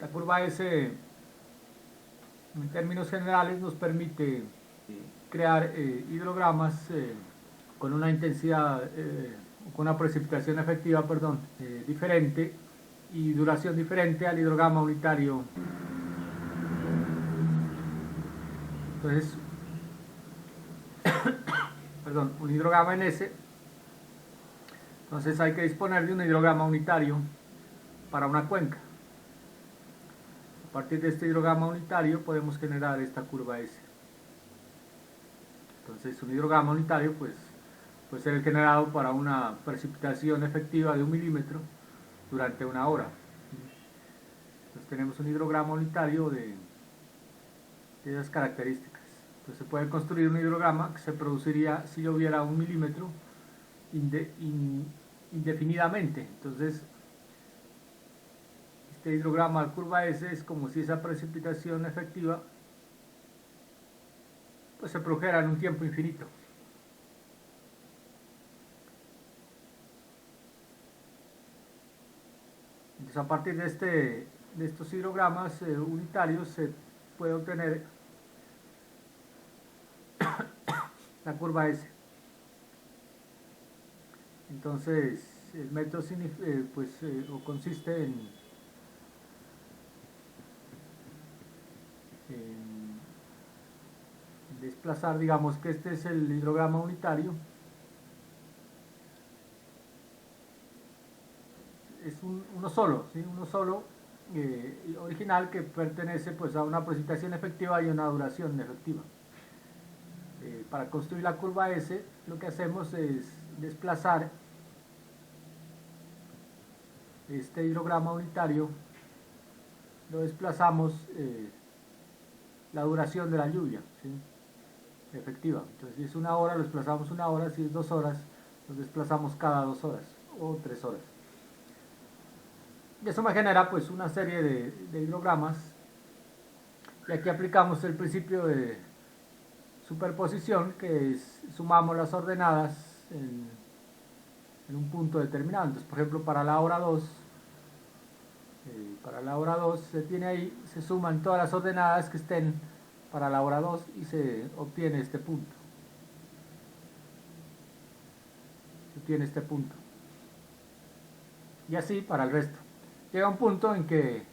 La curva S, en términos generales, nos permite crear hidrogramas con una intensidad, con una precipitación efectiva, perdón, diferente y duración diferente al hidrograma unitario. Entonces, perdón, un hidrograma en S. Entonces hay que disponer de un hidrograma unitario para una cuenca. A partir de este hidrograma unitario podemos generar esta curva S. Entonces un hidrograma unitario pues, puede ser generado para una precipitación efectiva de 1 milímetro durante una hora. Entonces tenemos un hidrograma unitario de esas características. Entonces se puede construir un hidrograma que se produciría si hubiera 1 milímetro indefinidamente. Entonces este hidrograma de curva S es como si esa precipitación efectiva pues se produjera en un tiempo infinito. Entonces a partir de estos hidrogramas unitarios se puede obtener la curva S. Entonces el método consiste en desplazar, digamos que este es el hidrograma unitario, es uno solo, ¿sí? Uno solo original que pertenece pues a una precipitación efectiva y una duración efectiva. Para construir la curva S lo que hacemos es desplazar este hidrograma unitario, lo desplazamos la duración de la lluvia, ¿sí? Efectiva. Entonces si es una hora lo desplazamos una hora, si es 2 horas lo desplazamos cada 2 horas o 3 horas. Y eso me genera pues una serie de hidrogramas, y aquí aplicamos el principio de superposición, que es sumamos las ordenadas en un punto determinado. Entonces por ejemplo para la hora 2 se tiene ahí, se suman todas las ordenadas que estén para la hora 2 y se obtiene este punto. Se obtiene este punto. Y así para el resto. Llega un punto en que,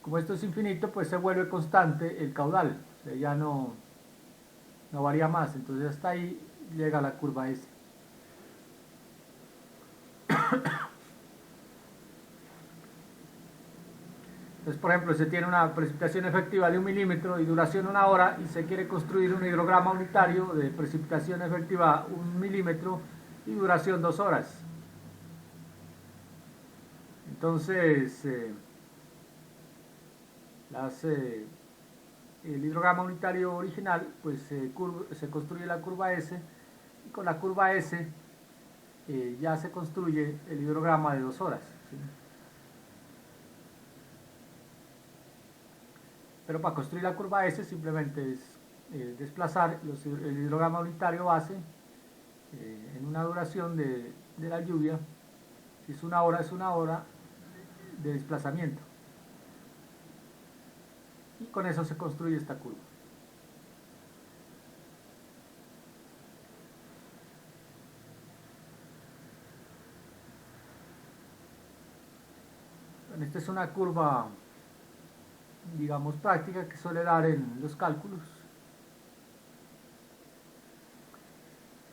como esto es infinito, pues se vuelve constante el caudal. O sea, ya no varía más. Entonces hasta ahí llega la curva S. Entonces, por ejemplo, se tiene una precipitación efectiva de 1 milímetro y duración 1 hora y se quiere construir un hidrograma unitario de precipitación efectiva 1 milímetro y duración 2 horas. Entonces, el hidrograma unitario original, pues se construye la curva S, y con la curva S ya se construye el hidrograma de 2 horas, ¿sí? Pero para construir la curva S simplemente es desplazar el hidrograma unitario base en una duración de la lluvia. Si es una hora de desplazamiento. Y con eso se construye esta curva. Bueno, esta es una curva, digamos, práctica que suele dar en los cálculos.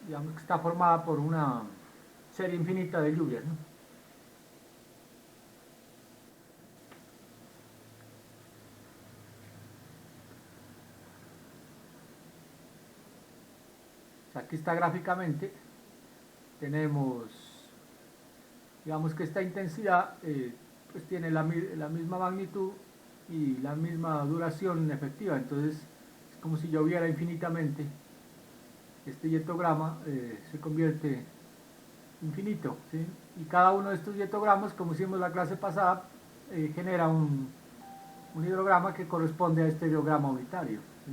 Digamos que está formada por una serie infinita de lluvias, ¿no? Aquí está gráficamente, tenemos, digamos que esta intensidad pues tiene la misma magnitud y la misma duración efectiva. Entonces es como si lloviera infinitamente. Este yetograma se convierte infinito, ¿sí? Y cada uno de estos yetogramas, como hicimos la clase pasada, genera un hidrograma que corresponde a este hidrograma unitario, ¿sí?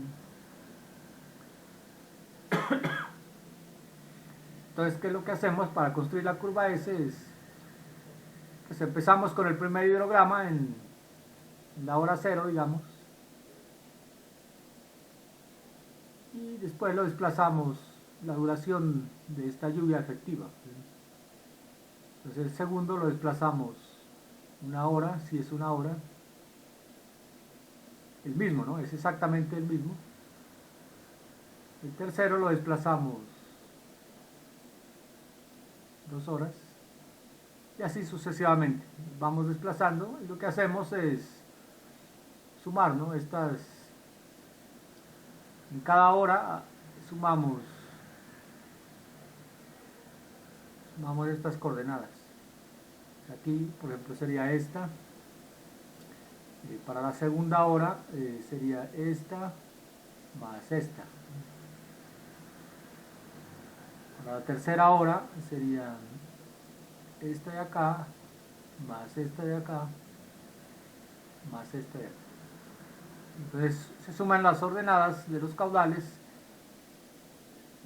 Entonces, ¿qué es lo que hacemos para construir la curva S? Pues empezamos con el primer hidrograma en en la hora cero, digamos, y después lo desplazamos la duración de esta lluvia efectiva. Entonces el segundo lo desplazamos una hora, si es una hora, el mismo, ¿no? Es exactamente el mismo. El tercero lo desplazamos 2 horas y así sucesivamente. Vamos desplazando y lo que hacemos es sumar, ¿no? En cada hora sumamos estas coordenadas. Aquí, por ejemplo, sería esta. Para la segunda hora sería esta más esta. Para la tercera hora sería esta de acá más esta de acá más esta de acá. Entonces se suman las ordenadas de los caudales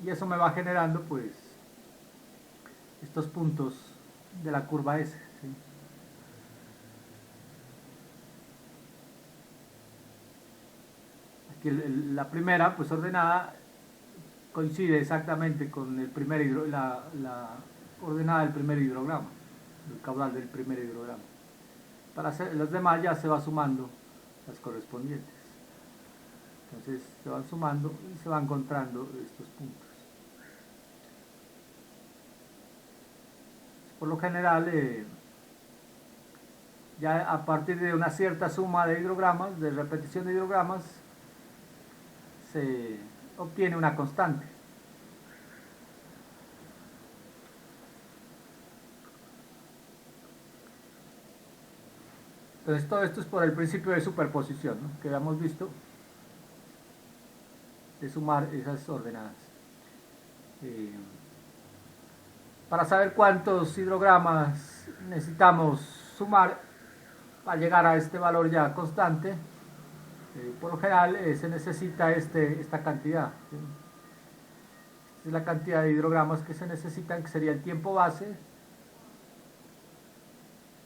y eso me va generando pues estos puntos de la curva S, ¿sí? Aquí la primera pues ordenada coincide exactamente con la ordenada del primer hidrograma, el caudal del primer hidrograma. Para las demás ya se va sumando las correspondientes. Entonces se van sumando y se van encontrando estos puntos. Por lo general, ya a partir de una cierta suma de hidrogramas, de repetición de hidrogramas, se obtiene una constante. Entonces todo esto es por el principio de superposición, ¿no? Que habíamos visto, de sumar esas ordenadas. Para saber cuántos hidrogramas necesitamos sumar para llegar a este valor ya constante, por lo general se necesita esta cantidad, ¿sí? Esta es la cantidad de hidrogramas que se necesitan, que sería el tiempo base.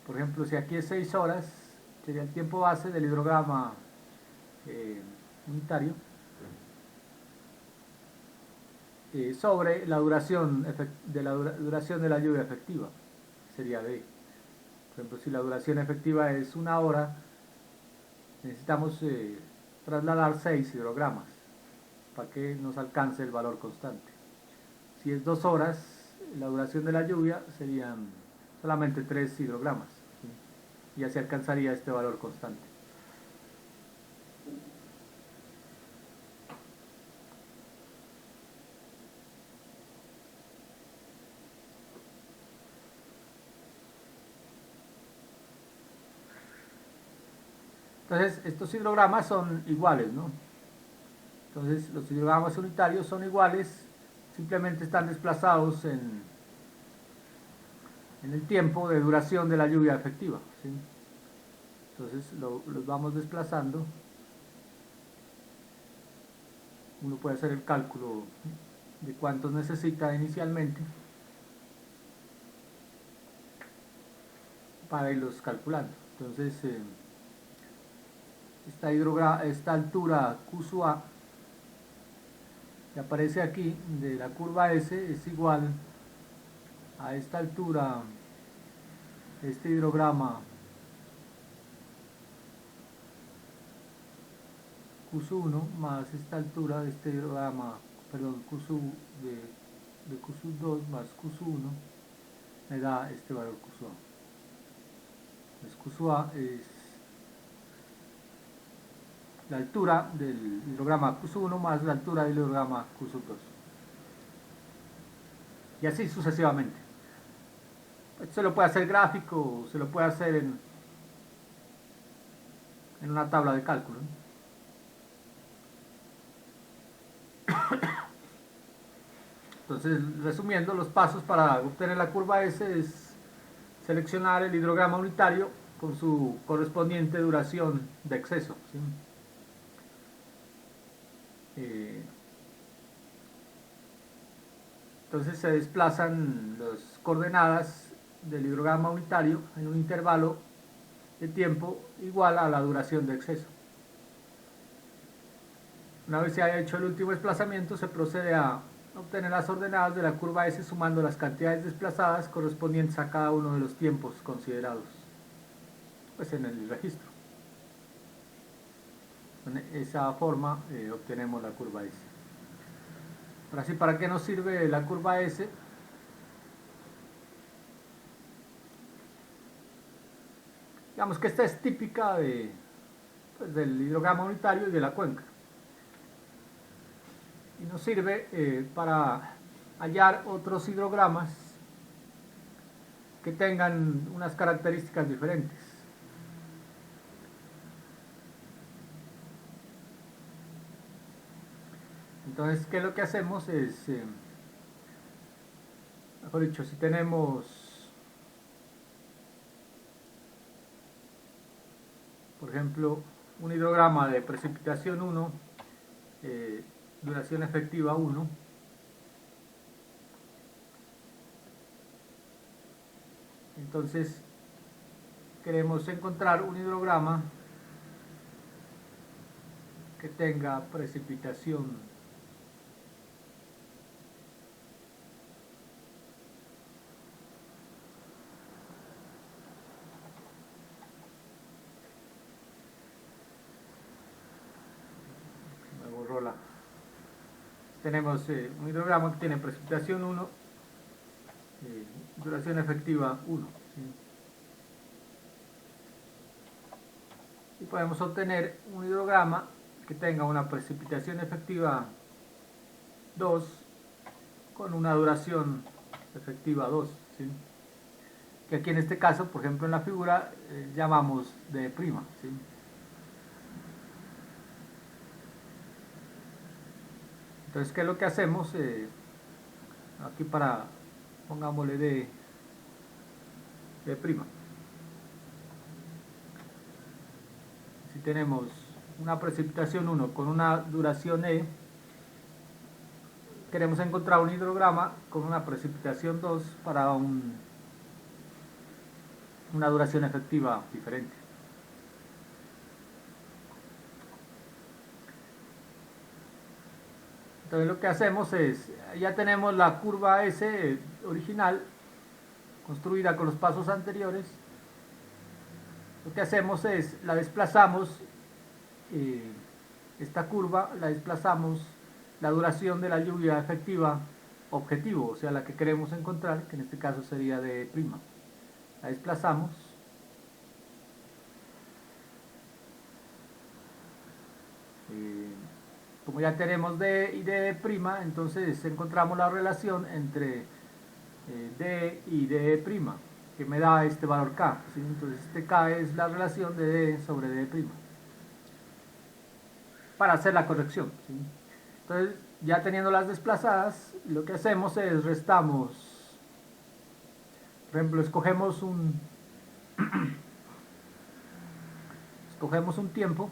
Por ejemplo, si aquí es 6 horas, sería el tiempo base del hidrograma unitario sobre la duración de la lluvia efectiva, sería D. Por ejemplo, si la duración efectiva es una hora, necesitamos trasladar 6 hidrogramas para que nos alcance el valor constante. Si es 2 horas, la duración de la lluvia serían solamente 3 hidrogramas, ¿sí? Y así alcanzaría este valor constante. Entonces, estos hidrogramas son iguales, ¿no? Entonces, los hidrogramas unitarios son iguales, simplemente están desplazados en el tiempo de duración de la lluvia efectiva, ¿sí? Entonces, los vamos desplazando. Uno puede hacer el cálculo de cuántos necesita inicialmente para irlos calculando. Entonces, esta altura Q sub A que aparece aquí de la curva S es igual a esta altura, este hidrograma Q sub 1 más esta altura de este hidrograma, perdón, Q sub de Q sub 2 más Q sub 1 me da este valor Q sub A. Entonces Q sub A es la altura del hidrograma Q sub 1 más la altura del hidrograma Q sub 2. Y así sucesivamente. Esto se lo puede hacer gráfico, se lo puede hacer en una tabla de cálculo, ¿no? Entonces, resumiendo, los pasos para obtener la curva S es seleccionar el hidrograma unitario con su correspondiente duración de exceso, ¿sí? Entonces se desplazan las coordenadas del hidrograma unitario en un intervalo de tiempo igual a la duración de exceso. Una vez se haya hecho el último desplazamiento, se procede a obtener las ordenadas de la curva S sumando las cantidades desplazadas correspondientes a cada uno de los tiempos considerados pues en el registro. De esa forma obtenemos la curva S. Ahora sí, ¿para qué nos sirve la curva S? Digamos que esta es típica pues, del hidrograma unitario y de la cuenca. Y nos sirve para hallar otros hidrogramas que tengan unas características diferentes. Entonces, ¿qué es lo que hacemos? Es, mejor dicho, si tenemos, por ejemplo, un hidrograma de precipitación 1, duración efectiva 1, entonces queremos encontrar un hidrograma que tenga precipitación tenemos un hidrograma que tiene precipitación 1, duración efectiva 1, ¿sí? Y podemos obtener un hidrograma que tenga una precipitación efectiva 2 con una duración efectiva 2, ¿sí? Que aquí en este caso, por ejemplo en la figura, llamamos D', ¿sí? Entonces, ¿qué es lo que hacemos? Aquí pongámosle D'. Si tenemos una precipitación 1 con una duración E, queremos encontrar un hidrograma con una precipitación 2 para una duración efectiva diferente. Entonces lo que hacemos es, ya tenemos la curva S original construida con los pasos anteriores. Lo que hacemos es, la desplazamos, esta curva la desplazamos la duración de la lluvia efectiva objetivo, o sea la que queremos encontrar, que en este caso sería D'. La desplazamos como ya tenemos D y D', entonces encontramos la relación entre D y D', que me da este valor K, ¿sí? Entonces este K es la relación de D sobre D', para hacer la corrección, ¿sí? Entonces, ya teniendo las desplazadas, lo que hacemos es restamos, por ejemplo, escogemos un tiempo,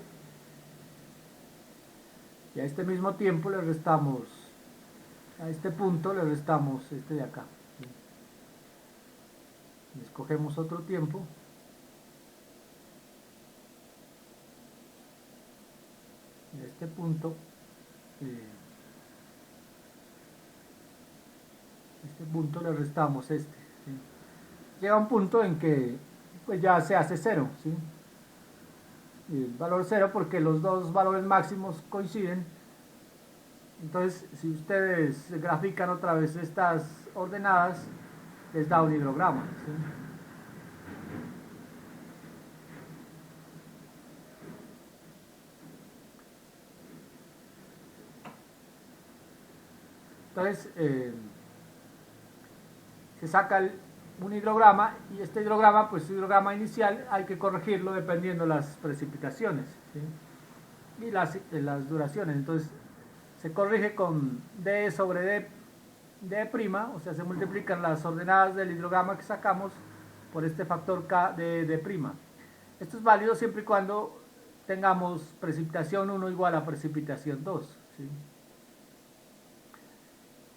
y a este mismo tiempo le restamos, a este punto le restamos este de acá, ¿sí? Escogemos otro tiempo, y a este punto le restamos este, ¿sí? Llega un punto en que pues ya se hace cero, ¿sí? El valor cero porque los dos valores máximos coinciden. Entonces, si ustedes grafican otra vez estas ordenadas, les da un hidrograma, ¿sí? Entonces, se saca un hidrograma, y este hidrograma, pues hidrograma inicial, hay que corregirlo dependiendo de las precipitaciones, ¿sí? Y las duraciones. Entonces, se corrige con D sobre D', o sea, se multiplican las ordenadas del hidrograma que sacamos por este factor K de D'. Esto es válido siempre y cuando tengamos precipitación 1 igual a precipitación 2, ¿sí?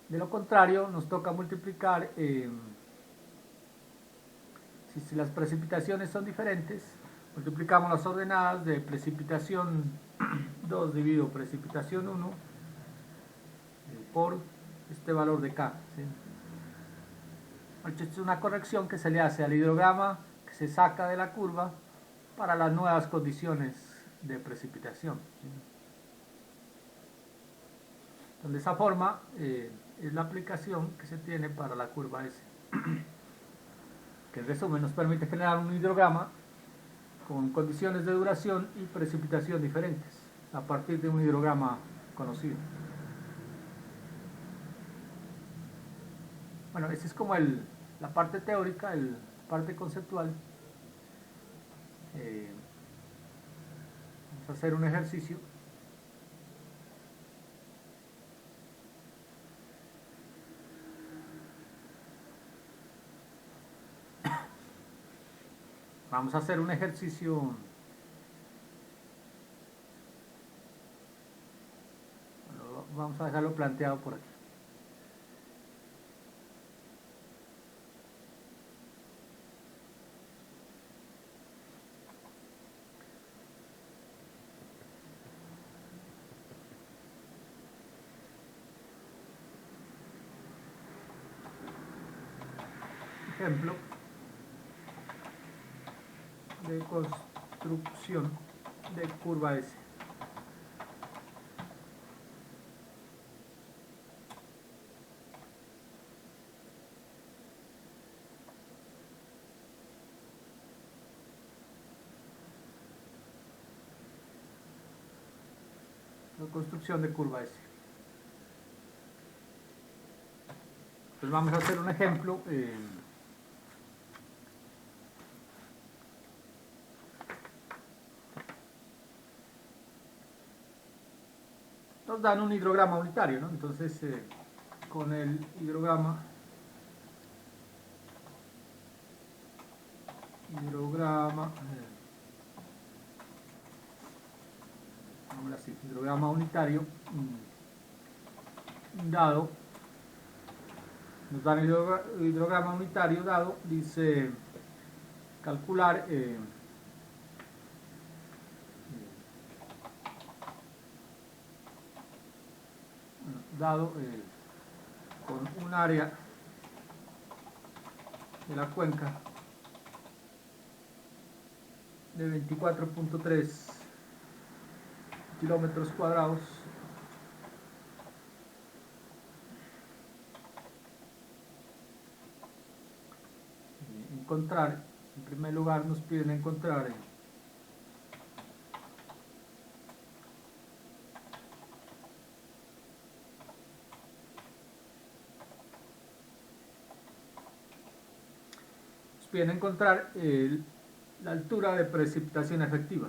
De lo contrario, nos toca multiplicar, si las precipitaciones son diferentes, Multiplicamos las ordenadas de precipitación 2 dividido precipitación 1 por este valor de K, ¿sí? Esta es una corrección que se le hace al hidrograma que se saca de la curva para las nuevas condiciones de precipitación, ¿sí? Entonces, de esa forma es la aplicación que se tiene para la curva S, que en resumen nos permite generar un hidrograma con condiciones de duración y precipitación diferentes a partir de un hidrograma conocido. Bueno, esa es como la parte teórica, la parte conceptual. Vamos a hacer un ejercicio. Vamos a hacer un ejercicio. Vamos a dejarlo planteado por aquí. Ejemplo de construcción de curva S. Construcción de curva S. Pues vamos a hacer un ejemplo. Nos dan un hidrograma unitario, ¿no? Entonces, con el hidrograma hidrograma unitario dado, nos dan el hidrograma unitario dado, dice calcular dado con un área de la cuenca de 24.3 kilómetros cuadrados, encontrar, en primer lugar nos piden encontrar la altura de precipitación efectiva.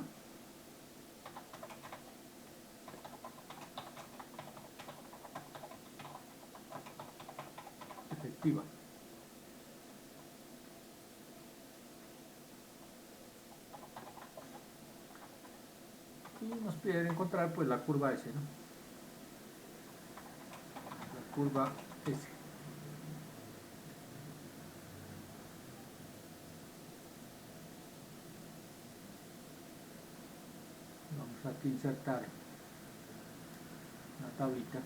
Y nos piden encontrar pues la curva S, ¿no? La curva S. Vamos aquí a insertar una tablita.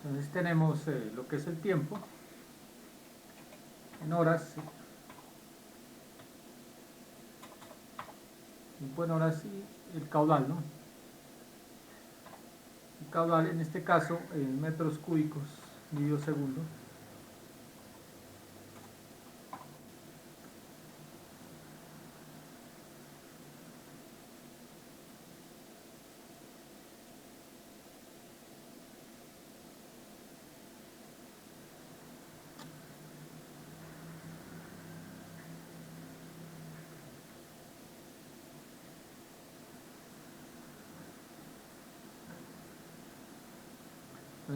Entonces tenemos lo que es el tiempo en horas, y el caudal, ¿no? El caudal en este caso en metros cúbicos dividido segundo.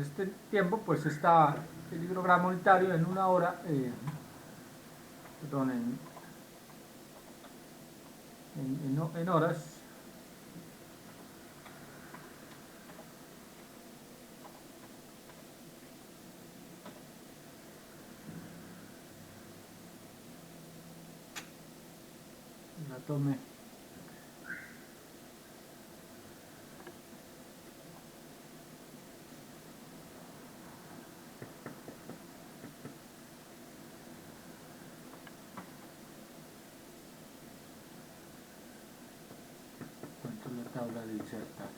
este tiempo pues está el hidrograma unitario en una hora, perdón, en horas. La tome. Encuentro la tabla de insertar.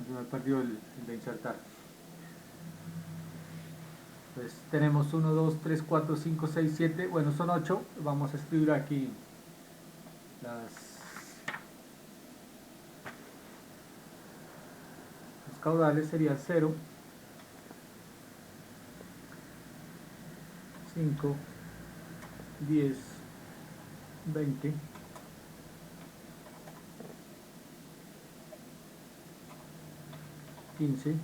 Se me perdió el de insertar. Pues tenemos 1, 2, 3, 4, 5, 6, 7, bueno, son 8. Vamos a escribir aquí los caudales. Sería 0, 5, 10, 20, 15,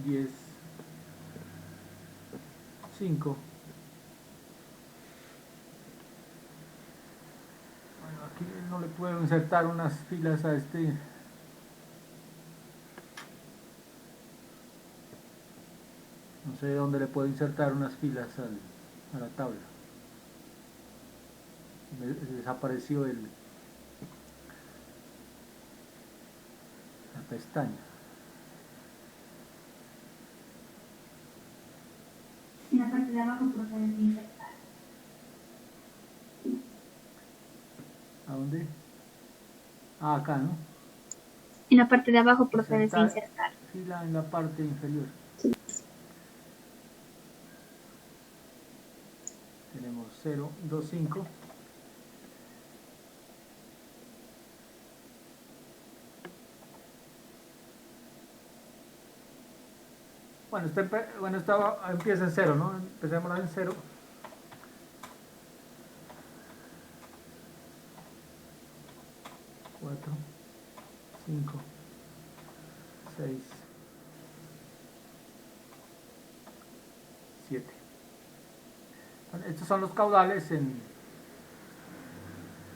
10, 5. Bueno, aquí no le puedo insertar unas filas a este. No sé dónde le puedo insertar unas filas a la tabla. Desapareció la pestaña. En la parte de abajo procede de insertar. ¿A dónde? Ah, acá, ¿no? En la parte de abajo procede de insertar. Fila en la parte inferior. Sí. Tenemos 0, 2, 5. Bueno, esta empieza en 0, ¿no? Empecemos en 0. Cuatro, 5, 6, 7. Bueno, estos son los caudales en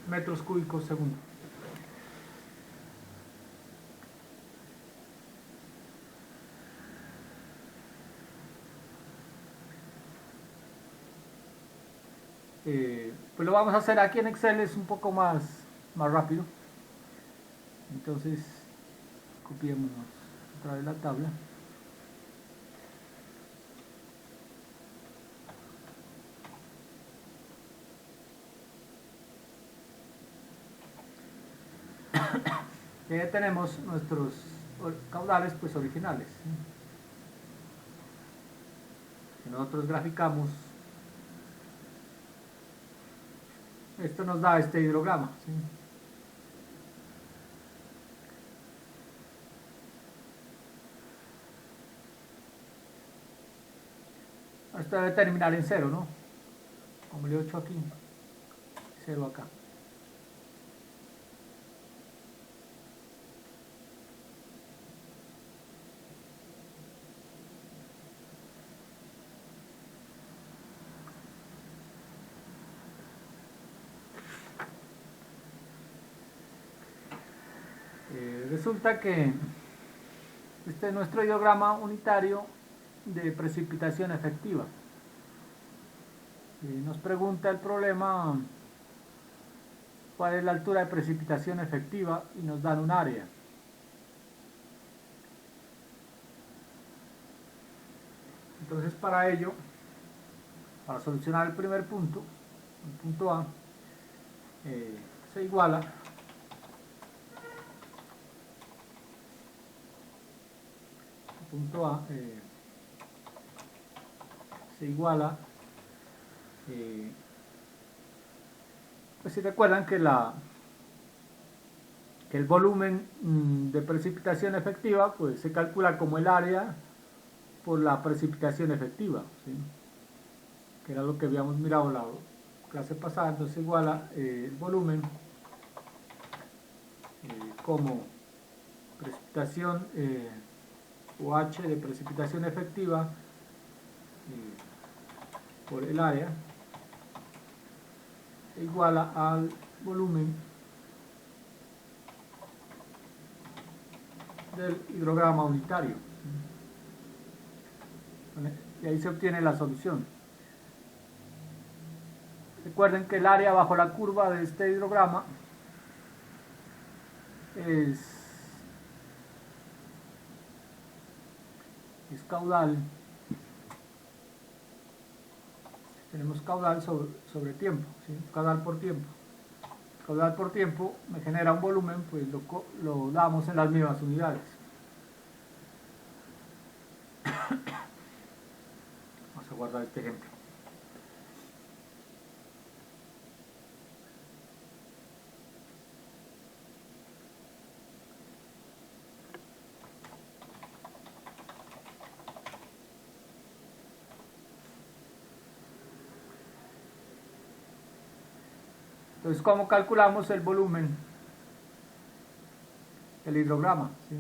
metros cúbicos segundo. Pues lo vamos a hacer aquí en Excel, es un poco más rápido. Entonces, copiémonos otra vez la tabla. Y ya tenemos nuestros caudales pues originales. Si nosotros graficamos, esto nos da este hidrograma, ¿sí? Esto debe terminar en 0, ¿no? Como le he hecho aquí, 0 acá. Resulta que este es nuestro hidrograma unitario de precipitación efectiva. Nos pregunta el problema cuál es la altura de precipitación efectiva y nos dan un área. Entonces para ello, para solucionar el primer punto, el punto A, se iguala punto A se iguala, pues si recuerdan que la que el volumen de precipitación efectiva pues se calcula como el área por la precipitación efectiva, ¿sí? Que era lo que habíamos mirado la clase pasada. Entonces igual a el volumen como precipitación o H de precipitación efectiva por el área igual al volumen del hidrograma unitario, y ahí se obtiene la solución. Recuerden que el área bajo la curva de este hidrograma es caudal. Tenemos caudal sobre tiempo, ¿sí? Caudal por tiempo. Caudal por tiempo me genera un volumen, pues lo damos en las mismas unidades. Vamos a guardar este ejemplo. Entonces, ¿cómo calculamos el volumen del hidrograma? ¿Sí?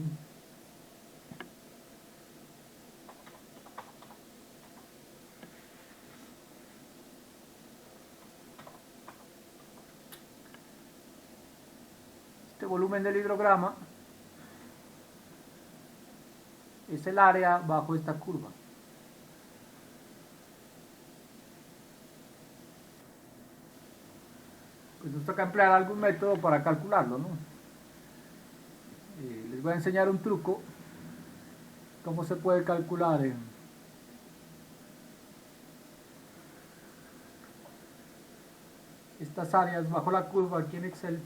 Este volumen del hidrograma es el área bajo esta curva. Pues nos toca emplear algún método para calcularlo, ¿no? Les voy a enseñar un truco, cómo se puede calcular estas áreas bajo la curva aquí en Excel.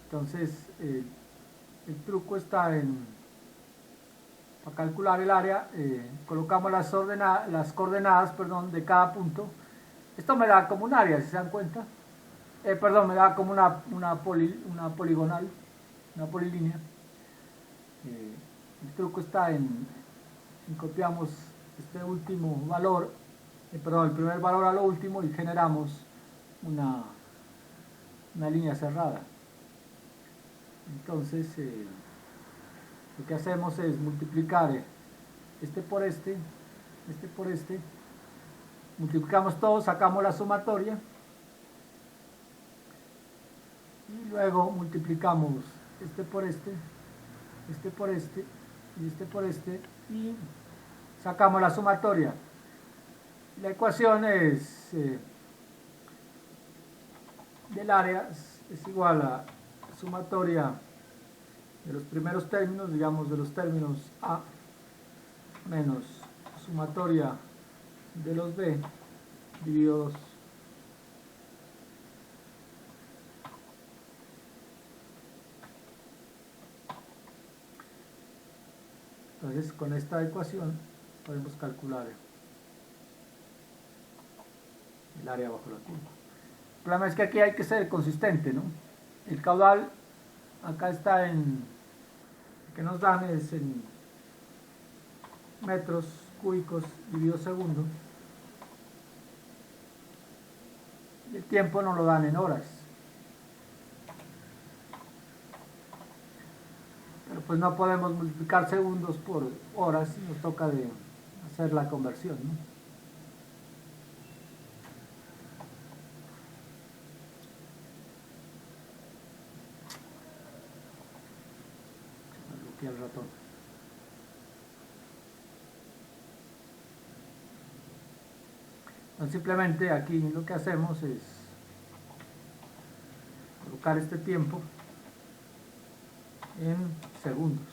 Entonces, el truco está para calcular el área, colocamos las coordenadas de cada punto. Esto me da como un área, si se dan cuenta. Me da como una poligonal, una polilínea. El truco está en copiamos este último valor, el primer valor a lo último, y generamos una línea cerrada. Entonces, lo que hacemos es multiplicar este por este por este, multiplicamos todo, sacamos la sumatoria, y luego multiplicamos este por este por este, y este por este, y sacamos la sumatoria. La ecuación es del área es igual a sumatoria de los primeros términos, digamos de los términos A, menos sumatoria de los B, dividido 2. Entonces, con esta ecuación podemos calcular el área bajo la curva. El problema es que aquí hay que ser consistente, ¿no? El caudal acá está que nos dan es en metros cúbicos dividido segundo, y el tiempo nos lo dan en horas. Pero pues no podemos multiplicar segundos por horas, y nos toca hacer la conversión, ¿no? Aquí al ratón. Entonces simplemente aquí lo que hacemos es colocar este tiempo en segundos.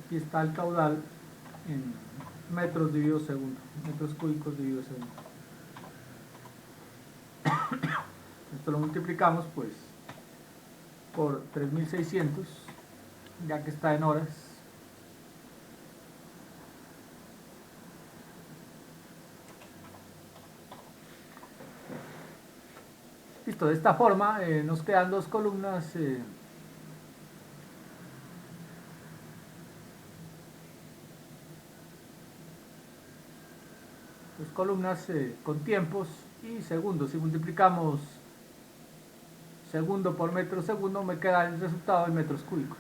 Aquí está el caudal en metros dividido segundo, metros cúbicos dividido segundo. Esto lo multiplicamos pues por 3600, ya que está en horas. Listo, de esta forma nos quedan dos columnas con tiempos y segundos. Si multiplicamos segundo por metro segundo, me queda el resultado en metros cúbicos.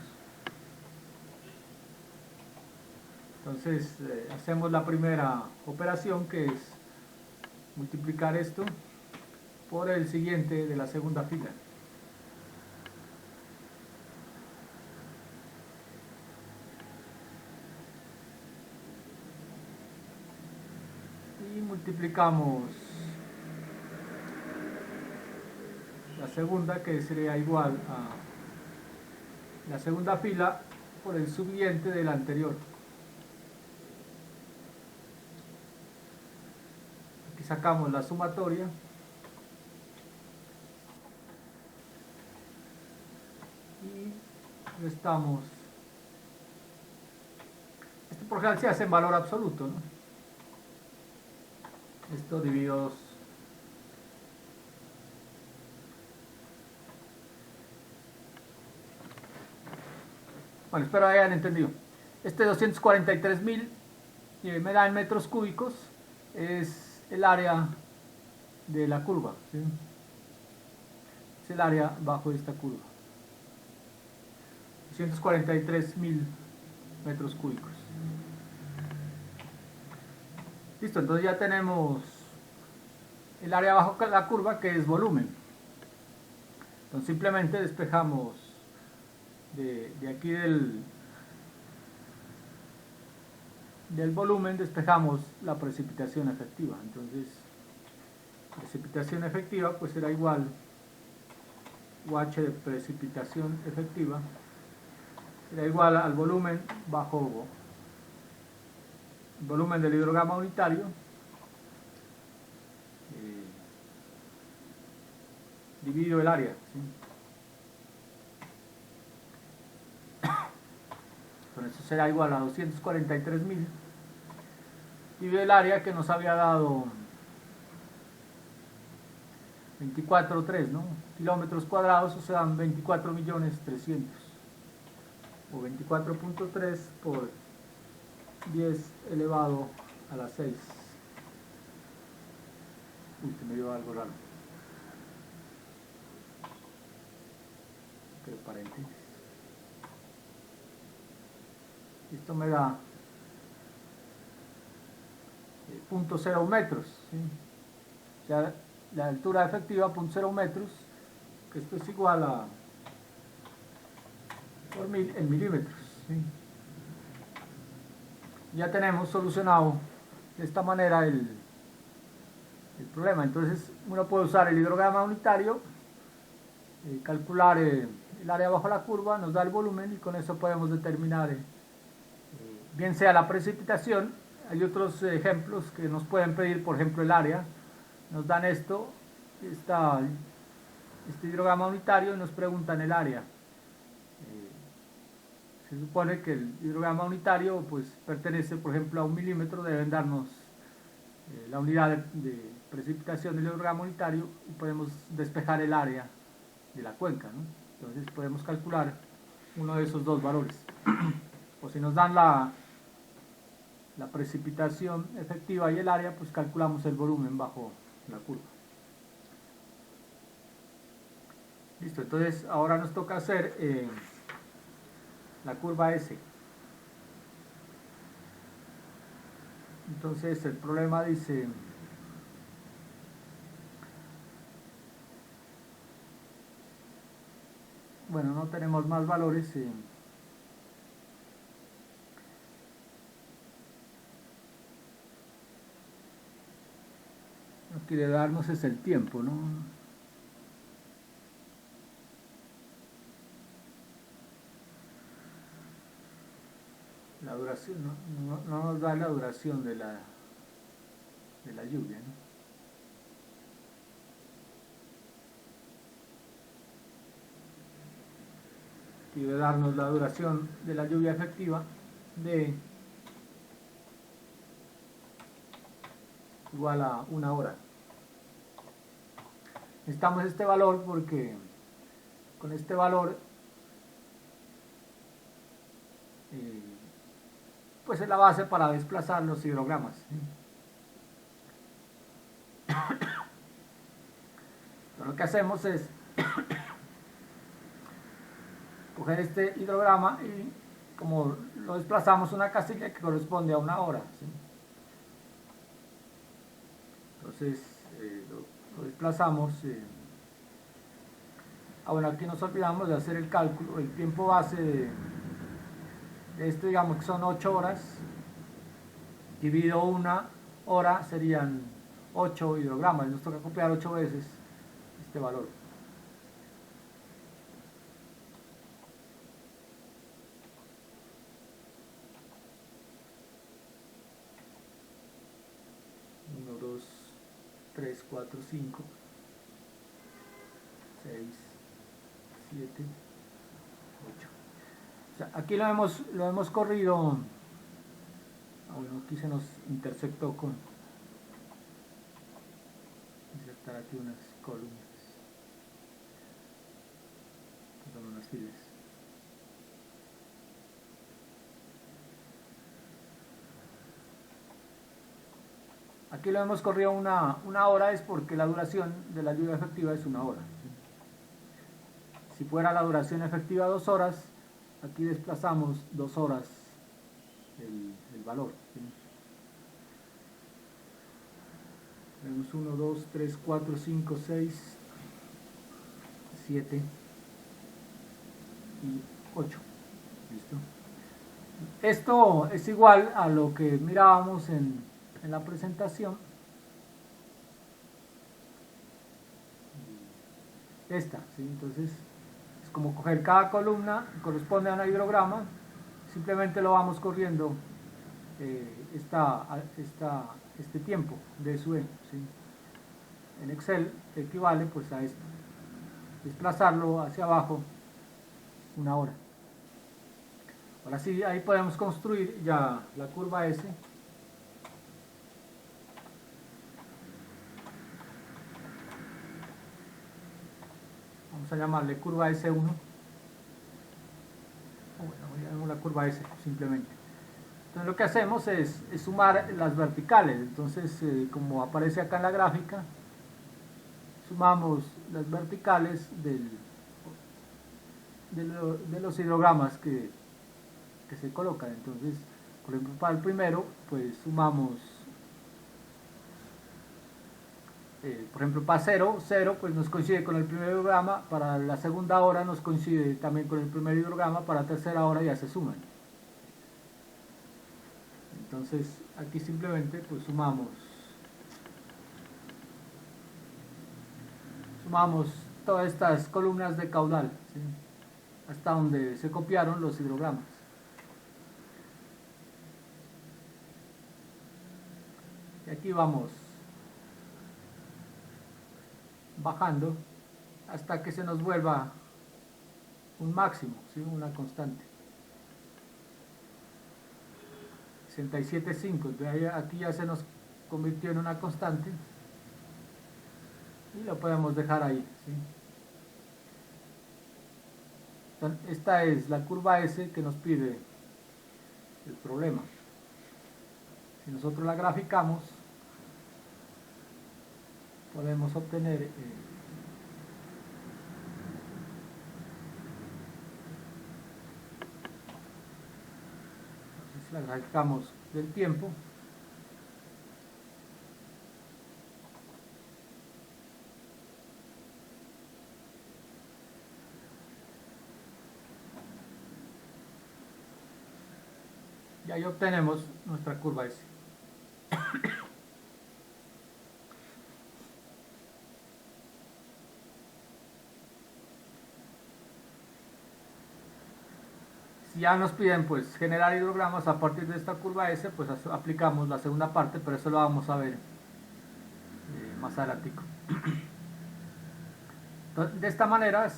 Entonces hacemos la primera operación, que es multiplicar esto por el siguiente de la segunda fila. Y multiplicamos la segunda, que sería igual a la segunda fila, por el siguiente de la anterior. Aquí sacamos la sumatoria. Y restamos. Esto por general se hace en valor absoluto, ¿no? Esto dividido 2. Bueno, espero hayan entendido. Este 243.000 me da en metros cúbicos, es el área de la curva, ¿sí? Es el área bajo esta curva. 243.000 metros cúbicos. Listo, entonces ya tenemos el área bajo la curva, que es volumen. Entonces simplemente despejamos de aquí del volumen, despejamos la precipitación efectiva. Entonces precipitación efectiva pues será igual UH de precipitación efectiva será igual al volumen bajo el volumen del hidrograma unitario dividido el área, ¿sí? Con eso será igual a 243.000 dividido el área, que nos había dado 24,3, ¿no? Kilómetros cuadrados, o sea, 24.300.000, o 24.3 por 10 elevado a la 6. Uy, se me dio algo raro. Pero paréntesis. Esto me da 0.0 metros, ¿sí? O sea, la altura efectiva 0.0 metros, que esto es igual a por 1000 en milímetros, ¿sí? Ya tenemos solucionado de esta manera el problema. Entonces uno puede usar el hidrograma unitario, calcular el área bajo la curva, nos da el volumen, y con eso podemos determinar bien sea la precipitación. Hay otros ejemplos que nos pueden pedir, por ejemplo el área, nos dan este hidrograma unitario y nos preguntan el área. Se supone que el hidrograma unitario pues pertenece, por ejemplo, a 1 milímetro, deben darnos la unidad de precipitación del hidrograma unitario, y podemos despejar el área de la cuenca, ¿no? Entonces podemos calcular uno de esos dos valores. O si nos dan la precipitación efectiva y el área, pues calculamos el volumen bajo la curva. Listo, entonces ahora nos toca hacer la curva S. Entonces el problema dice: bueno, no tenemos más valores. Lo que quiere darnos es el tiempo, ¿no? La duración, no nos da la duración de la lluvia, ¿no? Quiere darnos la duración de la lluvia efectiva de igual a 1 hora. Necesitamos este valor porque con este valor pues es la base para desplazar los hidrogramas. Entonces, lo que hacemos es coger este hidrograma y como lo desplazamos una casilla que corresponde a una hora, ¿sí? Entonces lo desplazamos. Bueno, aquí nos olvidamos de hacer el cálculo. El tiempo base de esto, digamos que son 8 horas, dividido una hora serían 8 hidrogramas. Nos toca copiar 8 veces este valor. Uno, 2, 3, 4, 5, 6, 7, 8. O sea, aquí lo hemos corrido. Bueno, aquí se nos intersectó con insertar aquí unas columnas, perdón, unas filas. Aquí lo hemos corrido una hora, es porque la duración de la lluvia efectiva es una hora. Si fuera la duración efectiva 2 horas, aquí desplazamos 2 horas el valor. ¿Sí? Tenemos 1, 2, 3, 4, 5, 6, 7 y 8. ¿Listo? Esto es igual a lo que mirábamos en la presentación. Esta, ¿sí? Entonces es como coger cada columna, corresponde a un hidrograma, simplemente lo vamos corriendo este tiempo de SUE, ¿sí? En Excel equivale pues a esto, desplazarlo hacia abajo una hora. Ahora sí, ahí podemos construir ya la curva S. Vamos a llamarle curva S1. Bueno, llamemos la curva S simplemente. Entonces lo que hacemos es sumar las verticales. Entonces, como aparece acá en la gráfica, sumamos las verticales de los hidrogramas que se colocan. Entonces, por ejemplo, para el primero, pues sumamos, por ejemplo, para 0, pues nos coincide con el primer hidrograma, para la segunda hora nos coincide también con el primer hidrograma, para la tercera hora ya se suman. Entonces, aquí simplemente pues sumamos todas estas columnas de caudal, ¿sí? Hasta donde se copiaron los hidrogramas. Y aquí vamos bajando hasta que se nos vuelva un máximo, ¿sí? Una constante. 67.5, aquí ya se nos convirtió en una constante y lo podemos dejar ahí, ¿sí? Entonces, esta es la curva S que nos pide el problema. Si nosotros la graficamos, podemos obtener entonces la graficamos del tiempo. Y ahí obtenemos nuestra curva S. Si ya nos piden pues generar hidrogramas a partir de esta curva S, pues aplicamos la segunda parte, pero eso lo vamos a ver más adelante. Entonces, de esta manera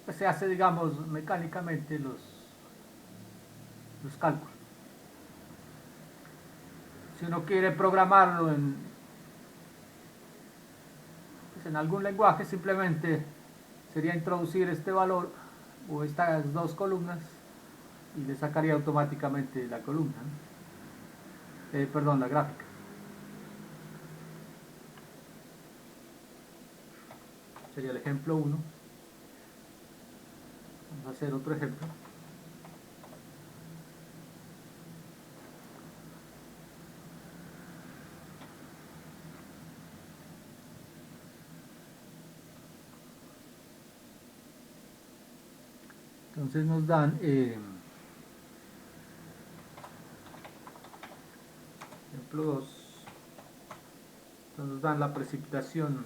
pues se hace, digamos, mecánicamente los cálculos. Si uno quiere programarlo pues en algún lenguaje simplemente sería introducir este valor o estas dos columnas y le sacaría automáticamente la columna, ¿no? Perdón, la gráfica. Sería el ejemplo 1. Vamos a hacer otro ejemplo. Entonces nos dan ejemplo 2. Entonces nos dan la precipitación.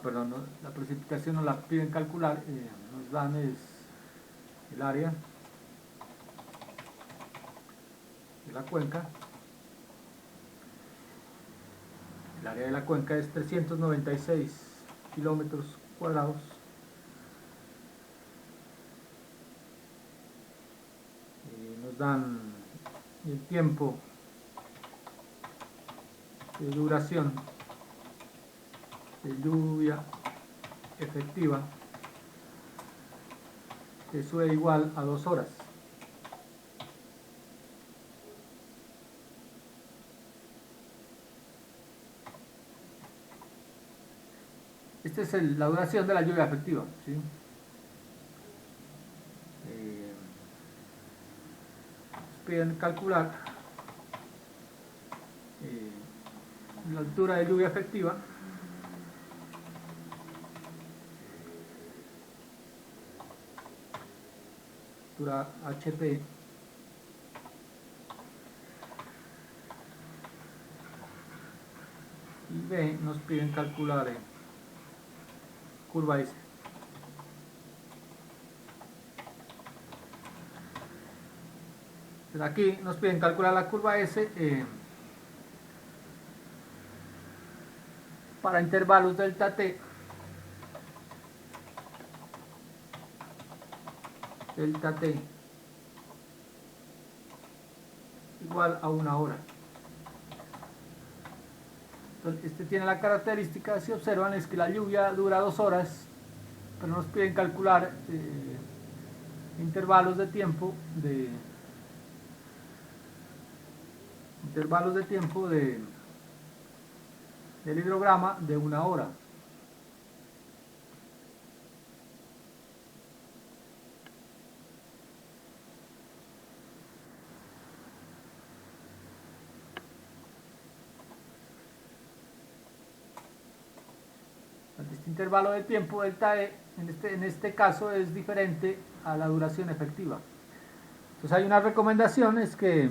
Perdón, no, la precipitación nos la piden calcular. Nos dan es el área de la cuenca. El área de la cuenca es 396 kilómetros cuadrados. Nos dan el tiempo de duración de lluvia efectiva, que eso es igual a 2 horas. Esta es la duración de la lluvia efectiva, ¿sí? Nos piden calcular la altura de lluvia efectiva. Altura HP. Y B nos piden calcular curva S. Aquí nos piden calcular la curva S para intervalos delta T. Delta T igual a 1 hora. Entonces, este tiene la característica, si observan, es que la lluvia dura 2 horas, pero nos piden calcular intervalos de tiempo del hidrograma de 1 hora. Este intervalo de tiempo delta E en este caso es diferente a la duración efectiva. Entonces hay una recomendación, es que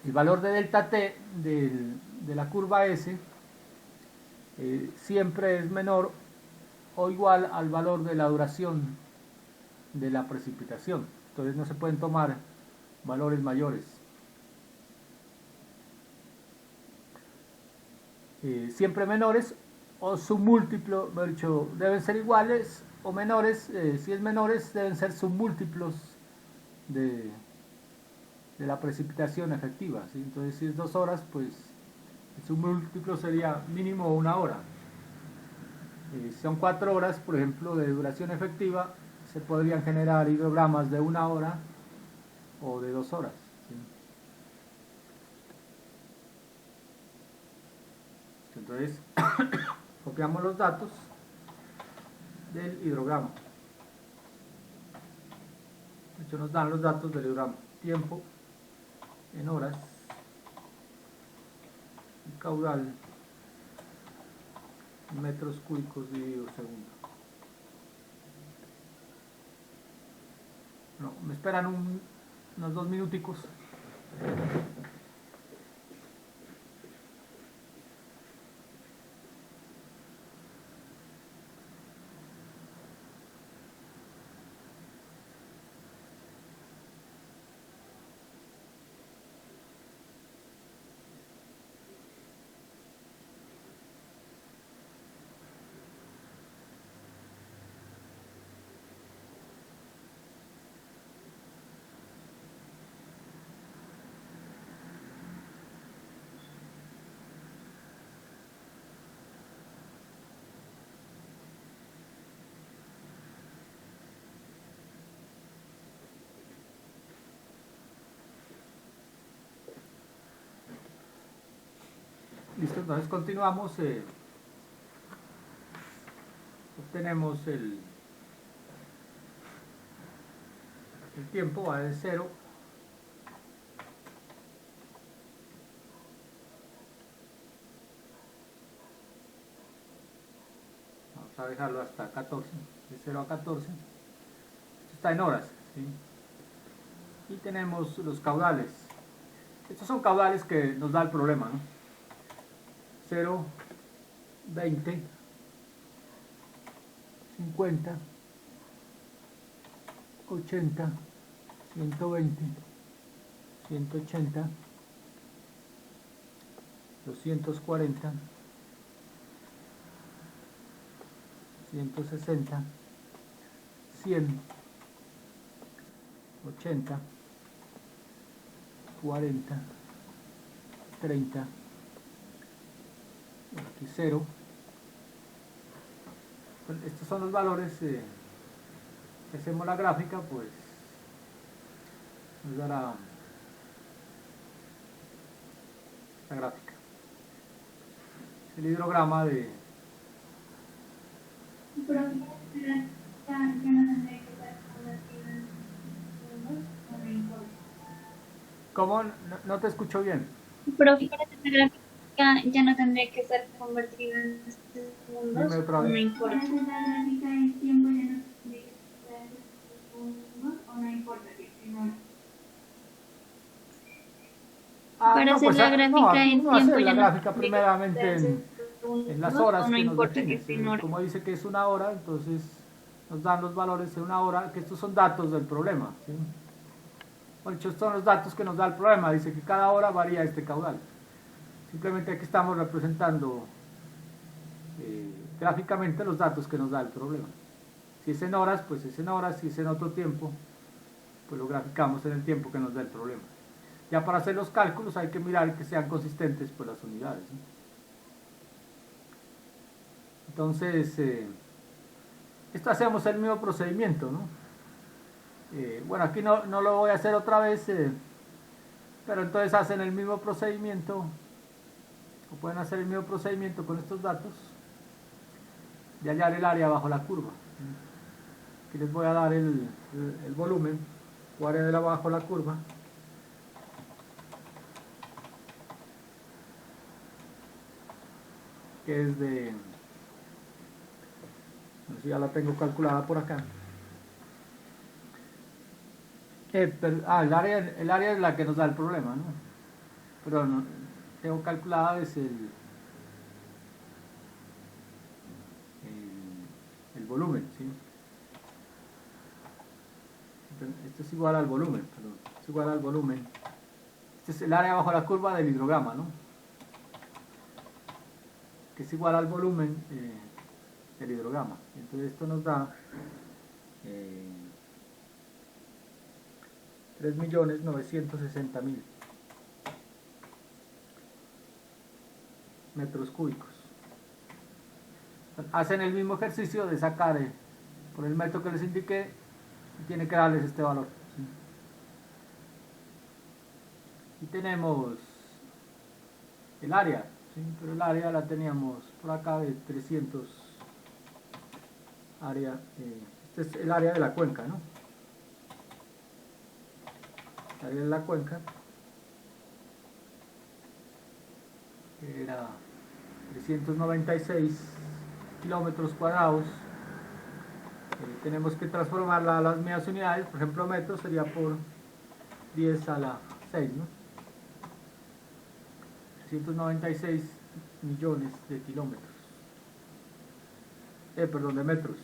el valor de delta T de la curva S siempre es menor o igual al valor de la duración de la precipitación. Entonces no se pueden tomar valores mayores. Siempre menores o su múltiplo, de hecho, deben ser iguales o menores. Si es menores, deben ser submúltiplos de la precipitación efectiva, ¿sí? Entonces si es 2 horas, pues su múltiplo sería mínimo 1 hora. Si son 4 horas, por ejemplo, de duración efectiva, se podrían generar hidrogramas de 1 hora o de 2 horas, ¿sí? Entonces copiamos los datos del hidrograma. De hecho nos dan los datos del hidrograma: tiempo en horas, y caudal en metros cúbicos dividido segundo. No, me esperan unos 2 minuticos. Listo, entonces continuamos. Obtenemos el tiempo va de 0 vamos a dejarlo hasta 14, de 0 a 14. Esto está en horas, ¿sí? Y tenemos los caudales. Estos son caudales que nos da el problema, ¿no? 0, 20, 50, 80, 120, 180, 240, 160, 100, 80, 40, 30, aquí 0. Estos son los valores que hacemos la gráfica, pues nos dará la gráfica. El hidrograma de... ¿Cómo? No te escucho bien. Profe, para hacer la gráfica ya no tendría que ser convertido en segundos. Dime otra vez. No importa. Para hacer la gráfica en tiempo ya no tendría que ser en segundos o no importa que primero. Para hacer la gráfica en tiempo la ya gráfica no primeramente en las horas no que nos importa define. que primero. Como dice que es una hora, entonces nos dan los valores de una hora, que estos son datos del problema, ¿sí? Por hecho, estos son los datos que nos da el problema. Dice que cada hora varía este caudal. Simplemente aquí estamos representando gráficamente los datos que nos da el problema. Si es en horas, pues es en horas. Si es en otro tiempo, pues lo graficamos en el tiempo que nos da el problema. Ya para hacer los cálculos hay que mirar que sean consistentes por las unidades, ¿sí? Entonces, esto hacemos el mismo procedimiento, ¿no? Bueno, aquí no lo voy a hacer otra vez, pero entonces hacen el mismo procedimiento, o pueden hacer el mismo procedimiento con estos datos, de hallar el área bajo la curva. Aquí les voy a dar el volumen, o área de la bajo la curva. Que es de, no sé si ya la tengo calculada por acá. El área es la que nos da el problema, ¿no? Pero no, tengo calculada es el volumen, ¿sí? Esto es igual al volumen, perdón, es igual al volumen. Este es el área bajo la curva del hidrograma, ¿no? Que es igual al volumen del hidrograma. Entonces esto nos da 3.960.000 metros cúbicos. Hacen el mismo ejercicio de sacar por el método que les indiqué y tiene que darles este valor, ¿sí? Y tenemos el área, ¿sí? Pero el área la teníamos por acá de 300 área, este es el área de la cuenca, ¿no? El área de la cuenca que era 396 kilómetros cuadrados. Tenemos que transformarla a las medidas unidades, por ejemplo metros sería por 10 a la 6, ¿no? 396 millones de kilómetros, perdón, de metros.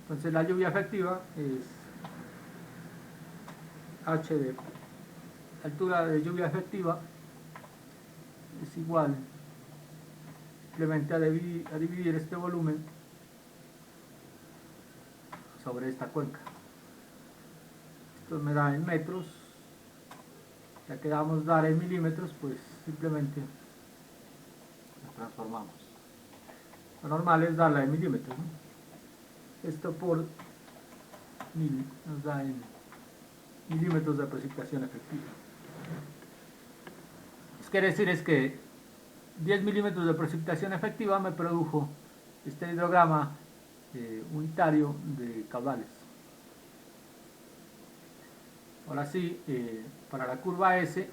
Entonces la lluvia efectiva es H de altura de lluvia efectiva es igual simplemente a dividir este volumen sobre esta cuenca. Esto me da en metros, ya que damos dar en milímetros, pues simplemente la transformamos. Lo normal es darla en milímetros, ¿no? Esto por 1000 nos da en milímetros de precipitación efectiva. Eso quiere decir es que 10 milímetros de precipitación efectiva me produjo este hidrograma unitario de caudales. Ahora sí, para la curva S,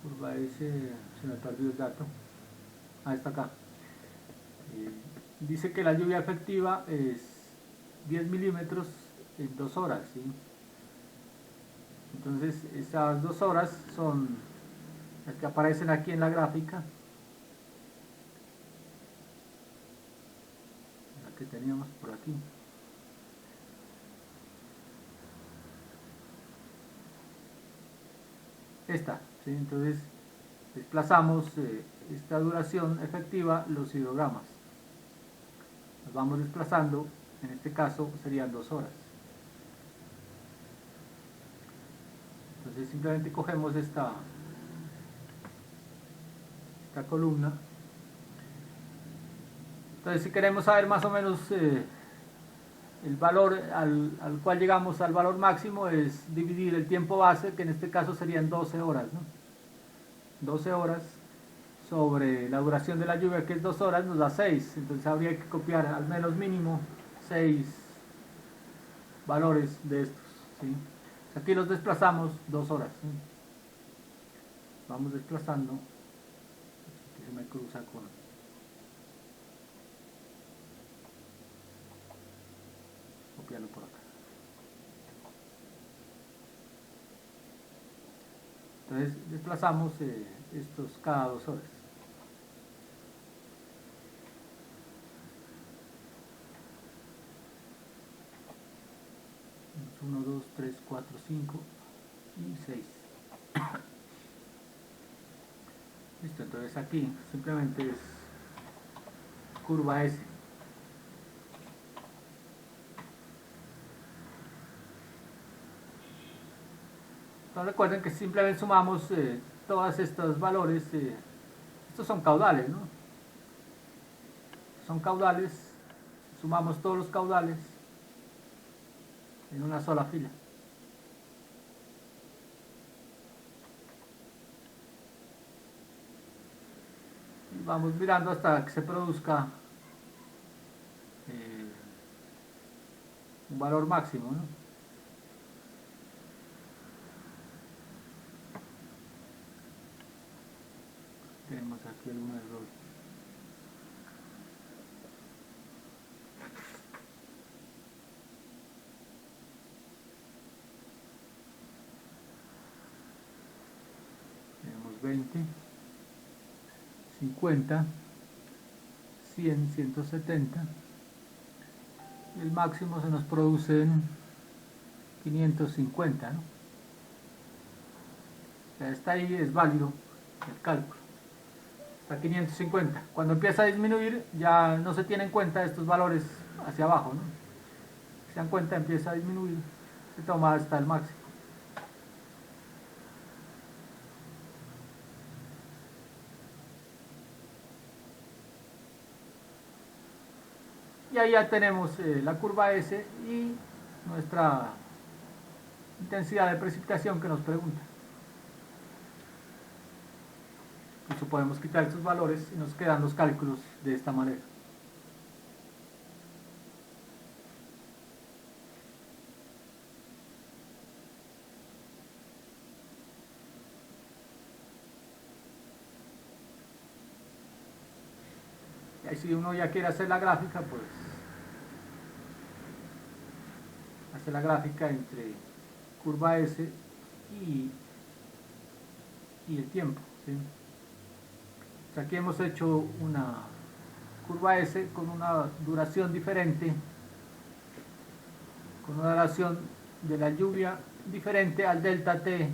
curva S, se me perdió el dato, está acá. Dice que la lluvia efectiva es 10 milímetros en 2 horas, ¿sí? Entonces esas 2 horas son las que aparecen aquí en la gráfica, la que teníamos por aquí. Esta, ¿sí? Entonces desplazamos esta duración efectiva, los hidrogramas. Los vamos desplazando, en este caso serían 2 horas. Entonces simplemente cogemos esta columna. Entonces si queremos saber más o menos el valor al cual llegamos al valor máximo, es dividir el tiempo base, que en este caso serían 12 horas, ¿no? 12 horas sobre la duración de la lluvia, que es 2 horas, nos da 6. Entonces habría que copiar al menos mínimo 6 valores de estos, ¿sí? Aquí los desplazamos 2 horas, ¿sí? Vamos desplazando. Aquí se me cruza con... copiarlo por acá. Entonces desplazamos estos cada 2 horas. 1, 2, 3, 4, 5 y 6. Listo, entonces aquí simplemente es curva S. Entonces recuerden que simplemente sumamos todos estos valores, estos son caudales, ¿no? Son caudales, sumamos todos los caudales en una sola fila. Y vamos mirando hasta que se produzca un valor máximo, ¿no? Tenemos aquí algún error. Tenemos 20, 50, 100, 170. Y el máximo se nos produce en 550, ¿no? O sea, hasta ahí es válido el cálculo. Hasta 550. Cuando empieza a disminuir, ya no se tienen en cuenta estos valores hacia abajo, ¿no? Si se dan cuenta, empieza a disminuir, se toma hasta el máximo. Y ahí ya tenemos la curva S y nuestra intensidad de precipitación que nos pregunta. Incluso podemos quitar estos valores y nos quedan los cálculos de esta manera. Y ahí si uno ya quiere hacer la gráfica, pues hace la gráfica entre curva S y el tiempo, ¿sí? O sea, aquí hemos hecho una curva S con una duración diferente, con una duración de la lluvia diferente al delta T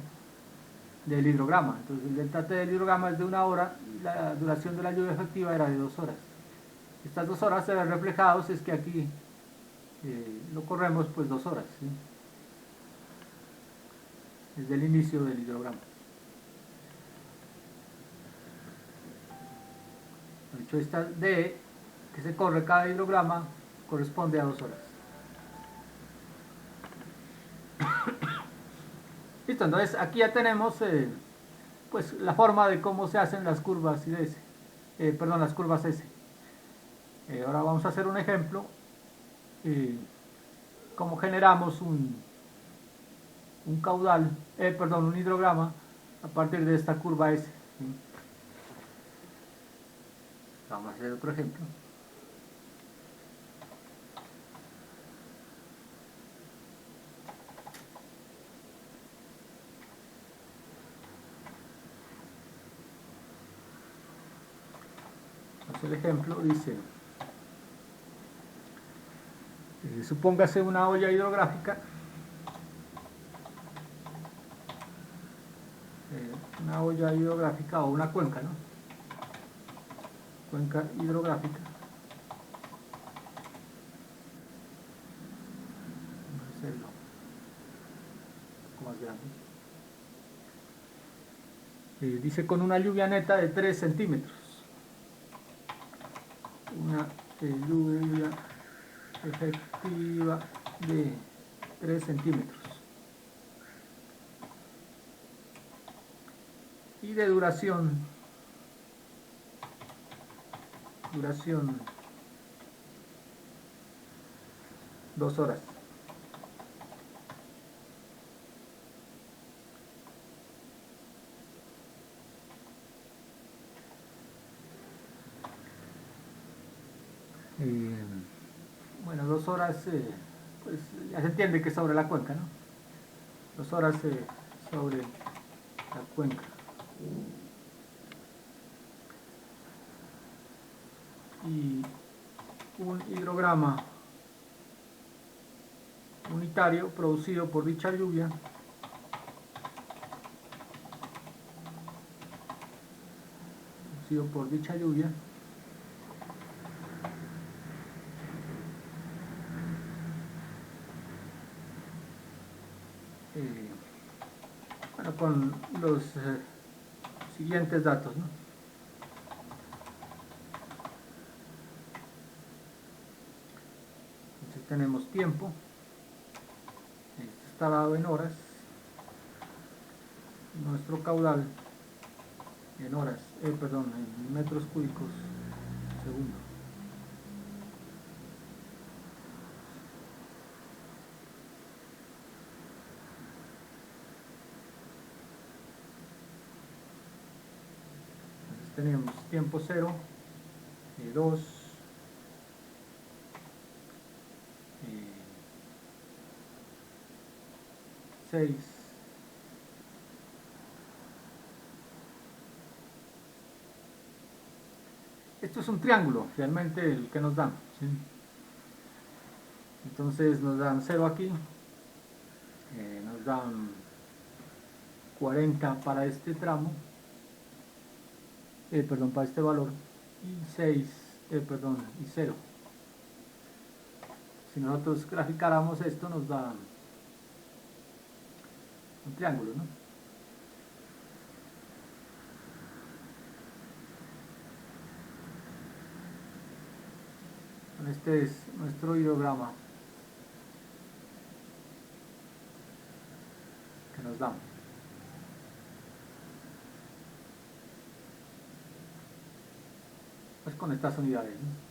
del hidrograma. Entonces el delta T del hidrograma es de 1 hora y la duración de la lluvia efectiva era de 2 horas. Estas 2 horas se ven reflejados, es que aquí lo corremos pues 2 horas, ¿sí? Desde el inicio del hidrograma. De hecho, esta D que se corre cada hidrograma corresponde a 2 horas. Listo, entonces aquí ya tenemos pues la forma de cómo se hacen las curvas S, las curvas S. Ahora vamos a hacer un ejemplo, cómo generamos un caudal, un hidrograma a partir de esta curva S. ¿Sí? Vamos a hacer otro ejemplo. Entonces el ejemplo dice, supóngase una olla hidrográfica, o una cuenca, ¿no? Cuenca hidrográfica. Vamos a hacerlo un poco más grande. Dice con una lluvia neta de 3 centímetros. Una lluvia efectiva de 3 centímetros. Y de duración 2 horas. Bueno, 2 horas, pues ya se entiende que es sobre la cuenca, ¿no? 2 horas sobre la cuenca. Y un hidrograma unitario producido por dicha lluvia bueno, con los siguientes datos, ¿no? Entonces tenemos tiempo, esto está dado en horas, nuestro caudal en horas, en metros cúbicos segundo. Entonces tenemos tiempo 0, 2, 6, esto es un triángulo, realmente el que nos dan, ¿sí? Entonces nos dan 0 aquí, nos dan 40 para este tramo, para este valor, y 6, y 0. Si nosotros graficáramos esto, nos da un triángulo, ¿no? Este es nuestro hidrograma que nos da. Pues con estas unidades, ¿no?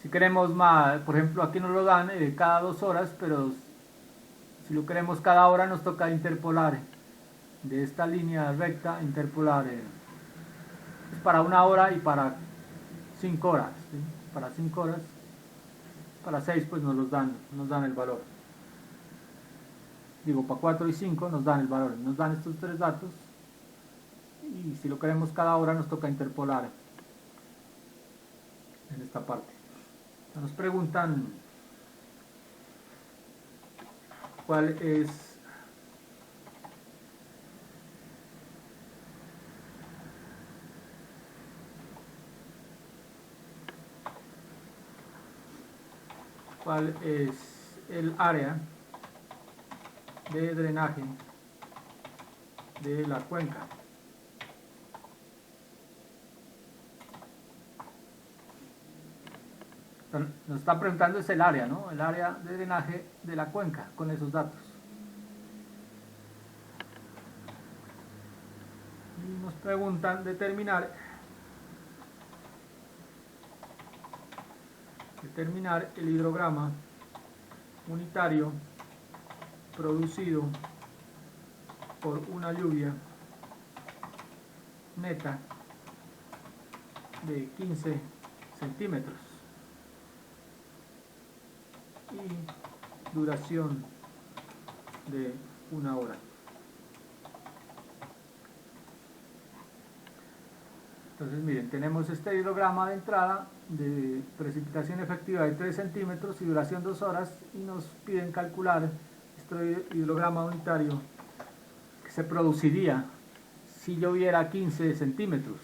Si queremos más, por ejemplo, aquí nos lo dan cada 2 horas, pero si lo queremos cada hora nos toca interpolar de esta línea recta, interpolar para 1 hora y para 5 horas, ¿sí? Para 5 horas, para 6 pues nos dan el valor. Digo, para 4 y 5 nos dan el valor, nos dan estos 3 datos, y si lo queremos cada hora nos toca interpolar en esta parte. Nos preguntan cuál es el área de drenaje de la cuenca. Nos está preguntando es el área, ¿no? El área de drenaje de la cuenca con esos datos. Y nos preguntan determinar el hidrograma unitario producido por una lluvia neta de 15 centímetros y duración de 1 hora. Entonces miren, tenemos este hidrograma de entrada de precipitación efectiva de 3 centímetros y duración 2 horas, y nos piden calcular este hidrograma unitario que se produciría si lloviera 15 centímetros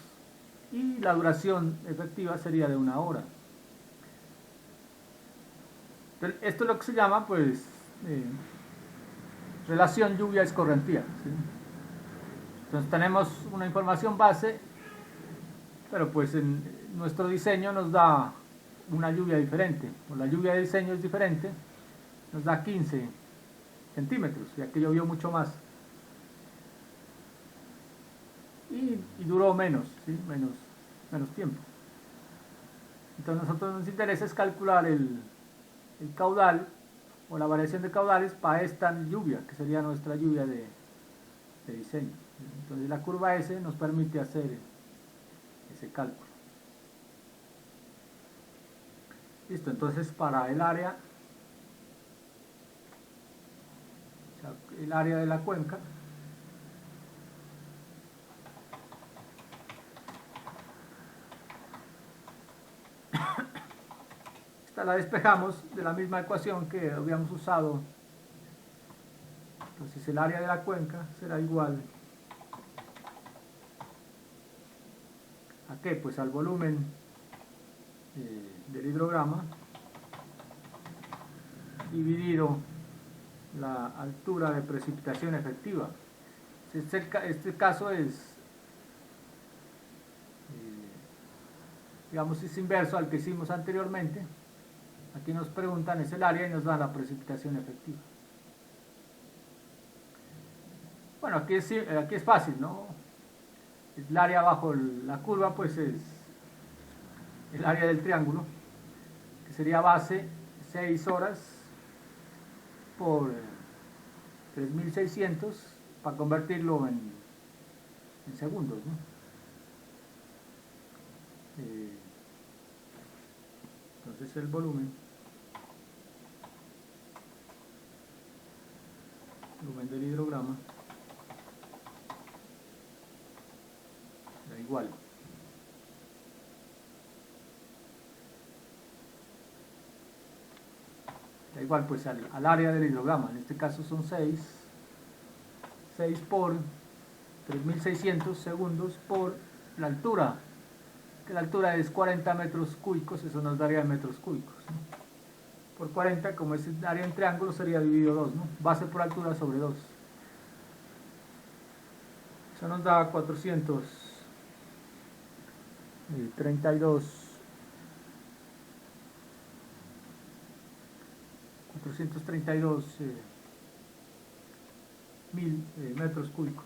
y la duración efectiva sería de 1 hora. Entonces, esto es lo que se llama pues relación lluvia-escorrentía, ¿sí? Entonces tenemos una información base, pero pues en nuestro diseño nos da una lluvia diferente, o la lluvia de diseño es diferente, nos da 15 centímetros, y aquí llovió mucho más. Y duró menos, ¿sí? menos tiempo. Entonces a nosotros nos interesa es calcular el caudal, o la variación de caudales para esta lluvia, que sería nuestra lluvia de diseño. Entonces la curva S nos permite hacer ese cálculo. Listo, entonces para el área de la cuenca, esta la despejamos de la misma ecuación que habíamos usado. Entonces el área de la cuenca será igual ¿a qué? Pues al volumen del hidrograma dividido la altura de precipitación efectiva. Este caso es, digamos, es inverso al que hicimos anteriormente. Aquí nos preguntan es el área y nos dan la precipitación efectiva. Bueno, aquí es fácil, ¿no? El área bajo la curva pues es el área del triángulo, que sería base 6 horas por 3600 para convertirlo en segundos, ¿no? Entonces el volumen del hidrograma da igual pues al área del hidrograma. En este caso son 6 por 3600 segundos por la altura, que la altura es 40 metros cúbicos, eso nos daría metros cúbicos, ¿no? Por 40, como es el área en triángulo, sería dividido 2, ¿no? Base por altura sobre 2. Eso nos da 432 mil metros cúbicos.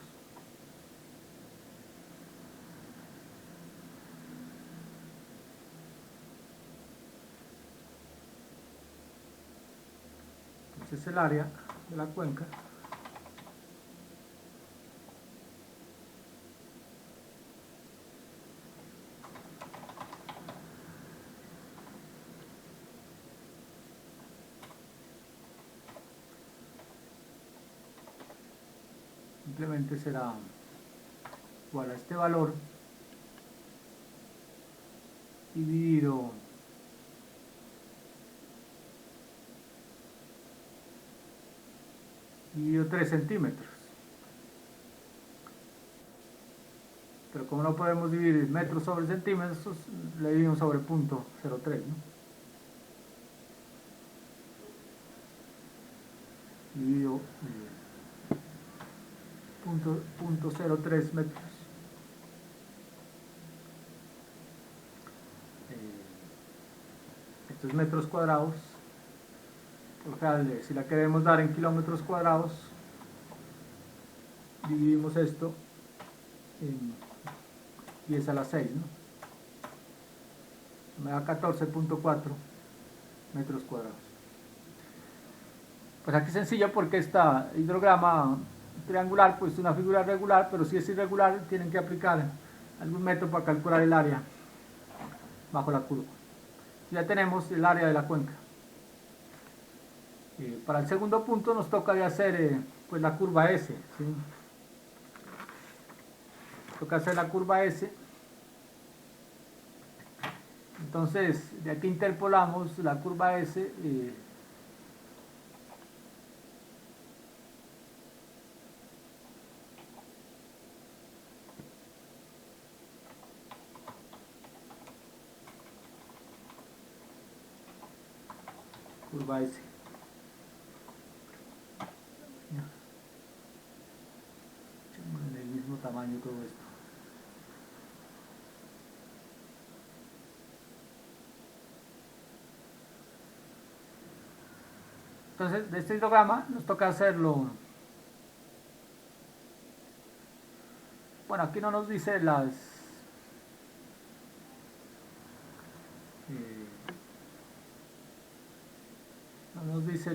Entonces el área de la cuenca simplemente será igual a este valor dividido dividido 3 centímetros. Pero como no podemos dividir metros sobre centímetros, le dividimos sobre .03, ¿no? Dividido .03 metros. Esto esto es metros cuadrados. Por ejemplo, si la queremos dar en kilómetros cuadrados, dividimos esto en 10 a la 6, ¿no? Me da 14.4 metros cuadrados. Pues aquí es sencillo porque esta hidrograma triangular pues es una figura regular, pero si es irregular tienen que aplicar algún método para calcular el área bajo la curva. Ya tenemos el área de la cuenca. Para el segundo punto nos toca de hacer pues la curva S, ¿sí? Toca hacer la curva S. Entonces de aquí interpolamos la curva S. Curva S. Del mismo tamaño todo esto. Entonces, de este hidrograma nos toca hacerlo. Bueno, aquí no nos dice las no nos dice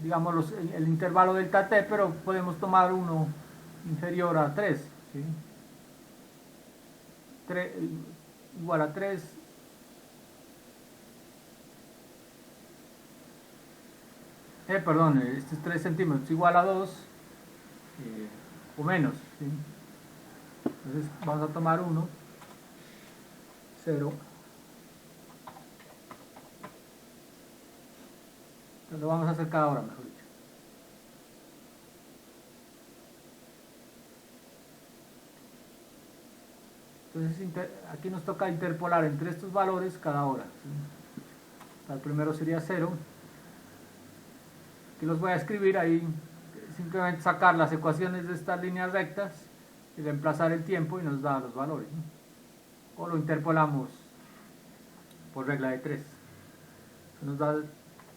digamos el intervalo delta t, pero podemos tomar uno inferior a 3, ¿sí? 3 igual a 3 perdón, este es 3 centímetros igual a 2 o menos, ¿sí? Entonces vamos a tomar 1, 0. Entonces lo vamos a hacer cada hora, mejor dicho. Entonces aquí nos toca interpolar entre estos valores cada hora, ¿sí? El primero sería 0. Aquí los voy a escribir ahí, simplemente sacar las ecuaciones de estas líneas rectas y reemplazar el tiempo y nos da los valores, ¿no? O lo interpolamos por regla de 3. Nos da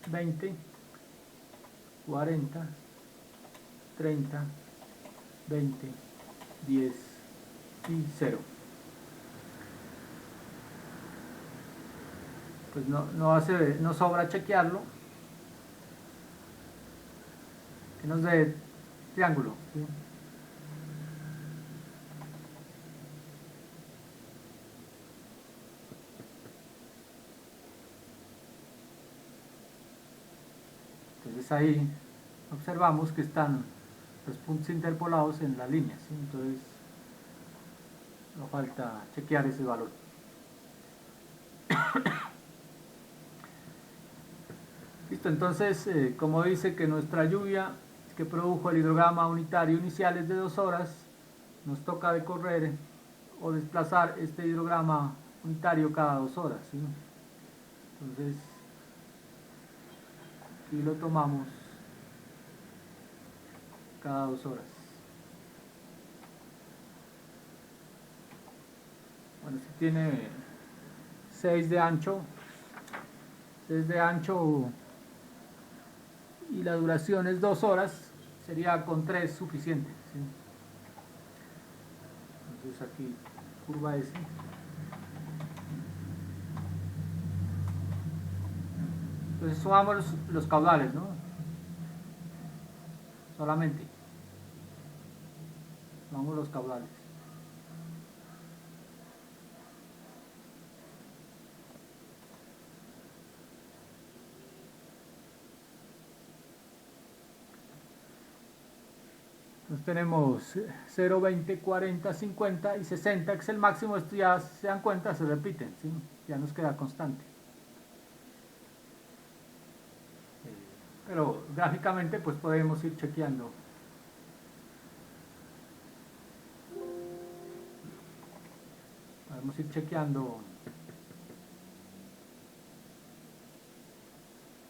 20, 40, 30, 20, 10 y 0. Pues no sobra chequearlo, que nos dé triángulo, ¿sí? Entonces ahí observamos que están los puntos interpolados en la línea, ¿sí? Entonces no falta chequear ese valor. Listo, entonces como dice que nuestra lluvia que produjo el hidrograma unitario inicial es de 2 horas, nos toca decorrer o desplazar este hidrograma unitario cada 2 horas, ¿sí? Entonces aquí lo tomamos cada 2 horas. Bueno, si tiene 6 de ancho y la duración es 2 horas, sería con 3 suficiente, ¿sí? Entonces aquí curva S. Entonces sumamos los caudales, ¿no? Solamente sumamos los caudales. Entonces tenemos 0, 20, 40, 50 y 60, que es el máximo. Esto ya se dan cuenta, se repiten, ¿sí? Ya nos queda constante. Pero gráficamente pues podemos ir chequeando. Podemos ir chequeando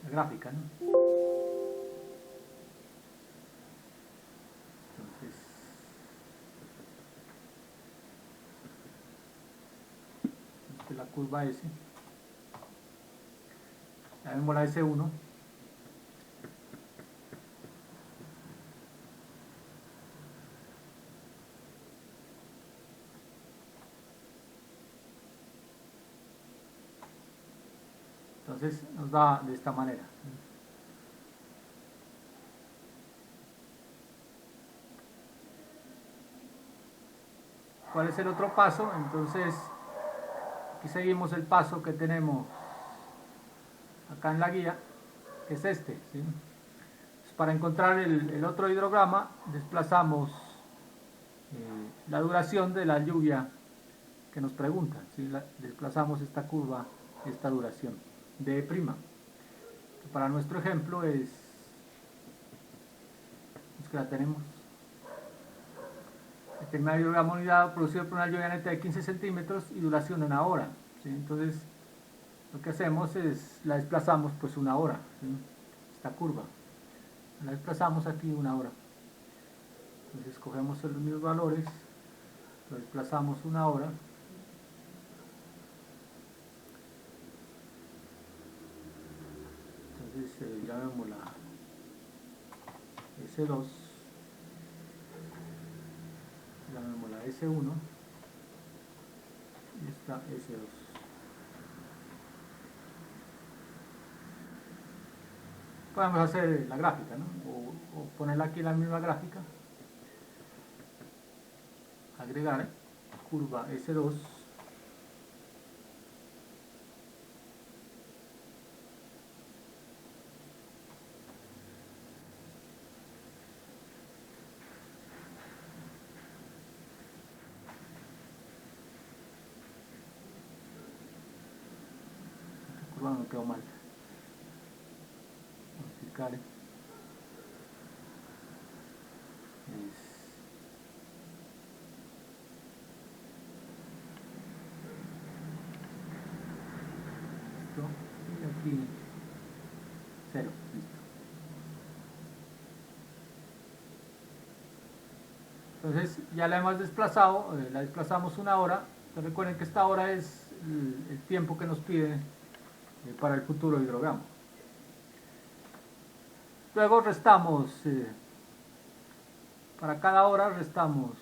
la gráfica, ¿no? La curva S. llamémosla S1. Entonces nos da de esta manera. ¿Cuál es el otro paso? Entonces aquí seguimos el paso que tenemos acá en la guía, que es este, ¿sí? Entonces, para encontrar el otro hidrograma desplazamos la duración de la lluvia que nos preguntan, ¿sí? Desplazamos esta curva, esta duración de prima. Para nuestro ejemplo es que la tenemos. Determinado hidrograma unidad producido por una lluvia neta de 15 centímetros y duración de 1 hora, ¿sí? Entonces lo que hacemos es la desplazamos pues 1 hora, ¿sí? Esta curva la desplazamos aquí 1 hora. Entonces cogemos los mismos valores, lo desplazamos 1 hora. Entonces llamémosla S2, llamémosla S1 y esta S2. Podemos hacer la gráfica, ¿no? o ponerla aquí la misma gráfica, agregar curva S2, esta curva no quedó mal, multiplicar y aquí 0, listo. Entonces ya la hemos desplazado, la desplazamos 1 hora. Entonces recuerden que esta hora es el tiempo que nos pide para el futuro hidrograma. Luego restamos, para cada hora restamos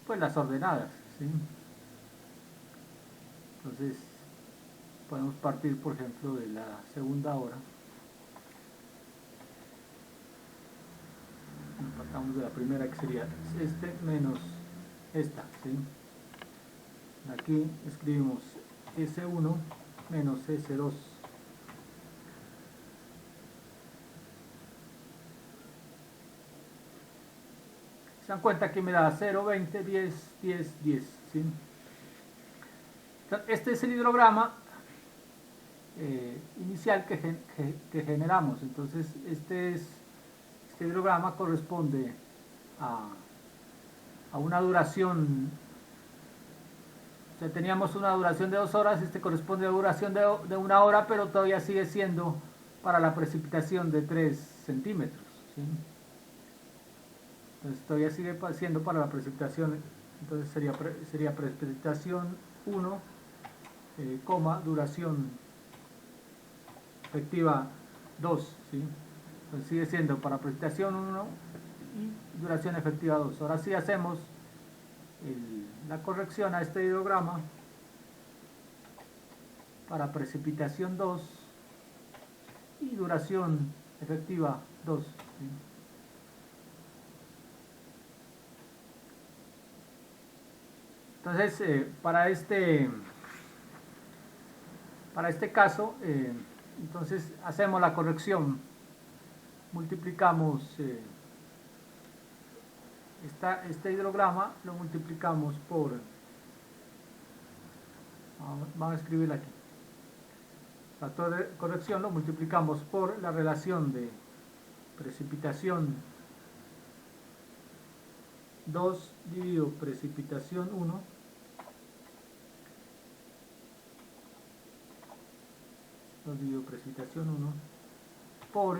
pues las ordenadas, ¿sí? Entonces podemos partir por ejemplo de la segunda hora, partamos de la primera que sería este menos esta, ¿sí? Aquí escribimos S1 menos S2. Se dan cuenta que me da 0, 20, 10, 10, 10, ¿sí? Este es el hidrograma inicial que generamos. Entonces este hidrograma corresponde a una duración, o sea, teníamos una duración de 2 horas, este corresponde a una duración de 1 hora, pero todavía sigue siendo para la precipitación de 3 centímetros, ¿sí? Entonces todavía sigue siendo para la precipitación, entonces sería precipitación 1, duración efectiva 2, ¿sí? Entonces sigue siendo para precipitación 1 y duración efectiva 2. Ahora sí hacemos la corrección a este hidrograma para precipitación 2 y duración efectiva 2, ¿sí? Entonces para este caso entonces hacemos la corrección, multiplicamos este hidrograma, lo multiplicamos por, vamos a escribirlo aquí, factor de corrección lo multiplicamos por la relación de precipitación 2 dividido precipitación 1 por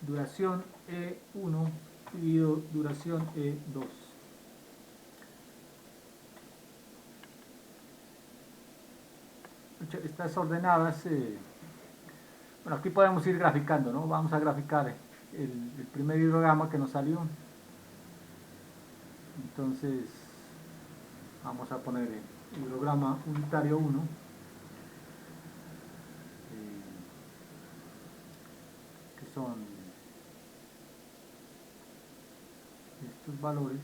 duración E1 dividido duración E2. estas ordenadas, bueno, aquí podemos ir graficando, ¿no? Vamos a graficar el primer hidrograma que nos salió. Entonces vamos a poner el hidrograma unitario 1, que son estos valores,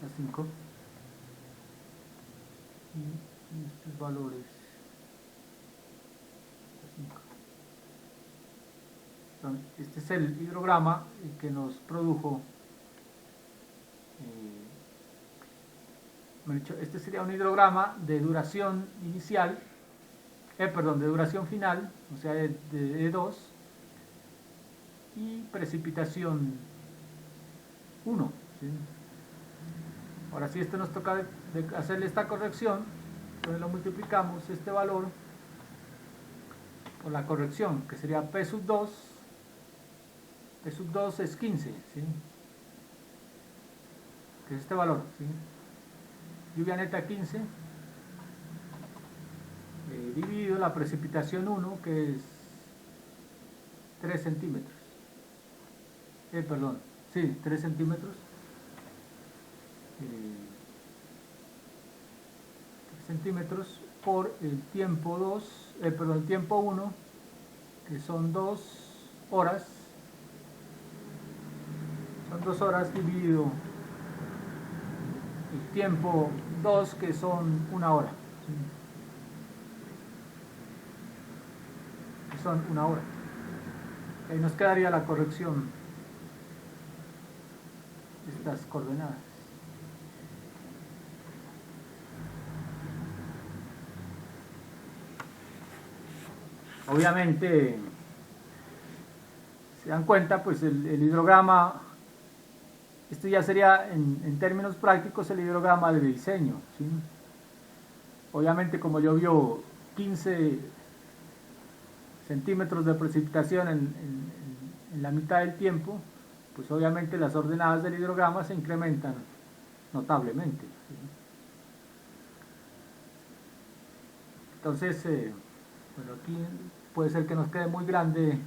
las 5, y estos valores, las 5. Este es el hidrograma que nos produjo, este sería un hidrograma de duración inicial, de duración final, o sea, de E2, y precipitación 1, ¿sí? Ahora, si esto nos toca hacerle esta corrección, entonces lo multiplicamos este valor por la corrección, que sería P sub 2. P sub 2 es 15, ¿sí? Que es este valor, ¿sí? Lluvia neta 15, dividido la precipitación 1, que es 3 centímetros. 3 centímetros. 3 centímetros por el tiempo 2, el tiempo 1, que son 2 horas. Son 2 horas dividido el tiempo 2, que son 1 hora, ¿sí? Que son 1 hora. Ahí nos quedaría la corrección de estas coordenadas. Obviamente, se dan cuenta, pues el hidrograma, esto ya sería en términos prácticos el hidrograma de diseño, ¿sí? Obviamente, como llovió 15 centímetros de precipitación en la mitad del tiempo, pues obviamente las ordenadas del hidrograma se incrementan notablemente, ¿sí? Entonces, bueno, aquí puede ser que nos quede muy grande.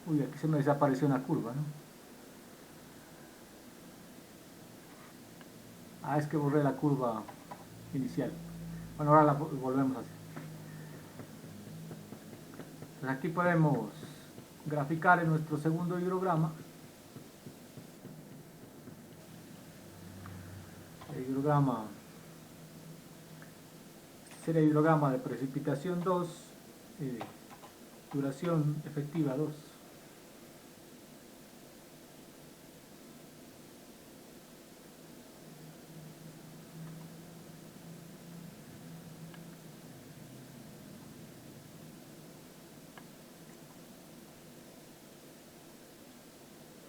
Uy, aquí se me desapareció una curva, ¿no? Ah, es que borré la curva inicial. Bueno, ahora la volvemos a hacer. Entonces aquí podemos graficar en nuestro segundo hidrograma. El hidrograma sería hidrograma de precipitación 2, duración efectiva 2.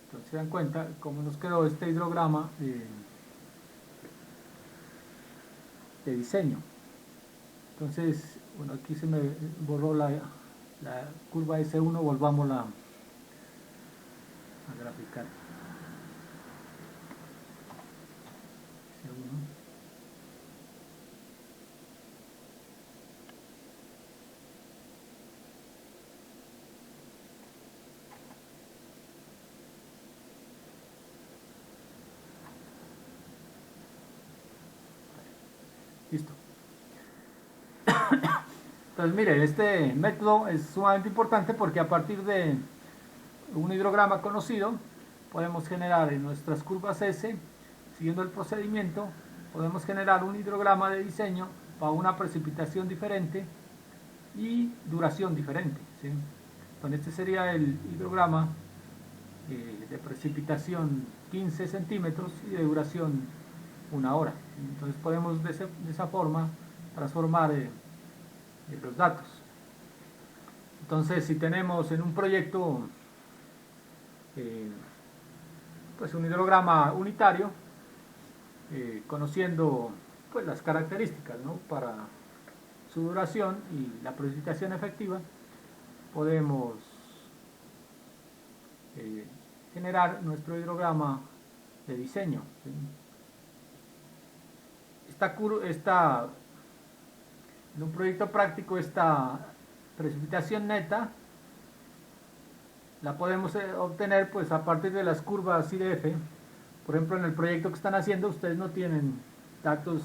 Entonces se dan cuenta cómo nos quedó este hidrograma de diseño. Entonces, bueno, aquí se me borró la curva S1, volvámosla a graficar. S1. Listo. Entonces, miren, este método es sumamente importante porque a partir de un hidrograma conocido podemos generar en nuestras curvas S, siguiendo el procedimiento, podemos generar un hidrograma de diseño para una precipitación diferente y duración diferente, ¿sí? Entonces este sería el hidrograma de precipitación 15 centímetros y de duración 1 hora. Entonces podemos de esa forma transformar los datos. Entonces, si tenemos en un proyecto pues un hidrograma unitario, conociendo pues las características, ¿no?, para su duración y la precipitación efectiva, podemos generar nuestro hidrograma de diseño, ¿sí? En un proyecto práctico, esta precipitación neta la podemos obtener pues a partir de las curvas IDF. Por ejemplo, en el proyecto que están haciendo ustedes no tienen datos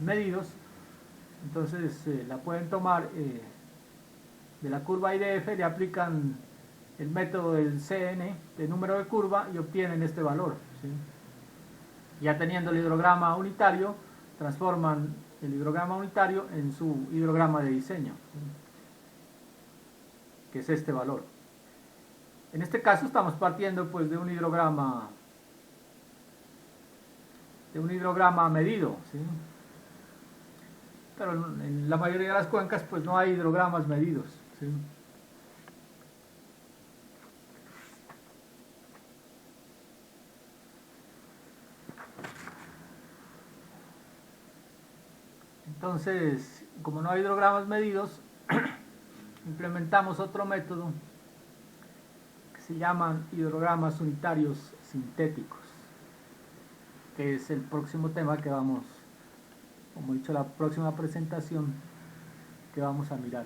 medidos, entonces la pueden tomar de la curva IDF, le aplican el método del CN de número de curva y obtienen este valor, ¿sí? Ya teniendo el hidrograma unitario, transforman el hidrograma unitario en su hidrograma de diseño, ¿sí? Que es este valor. En este caso estamos partiendo pues de un hidrograma medido, ¿sí? Pero en la mayoría de las cuencas pues no hay hidrogramas medidos, ¿sí? Entonces, como no hay hidrogramas medidos, implementamos otro método que se llaman hidrogramas unitarios sintéticos, que es el próximo tema que vamos, como he dicho, la próxima presentación que vamos a mirar.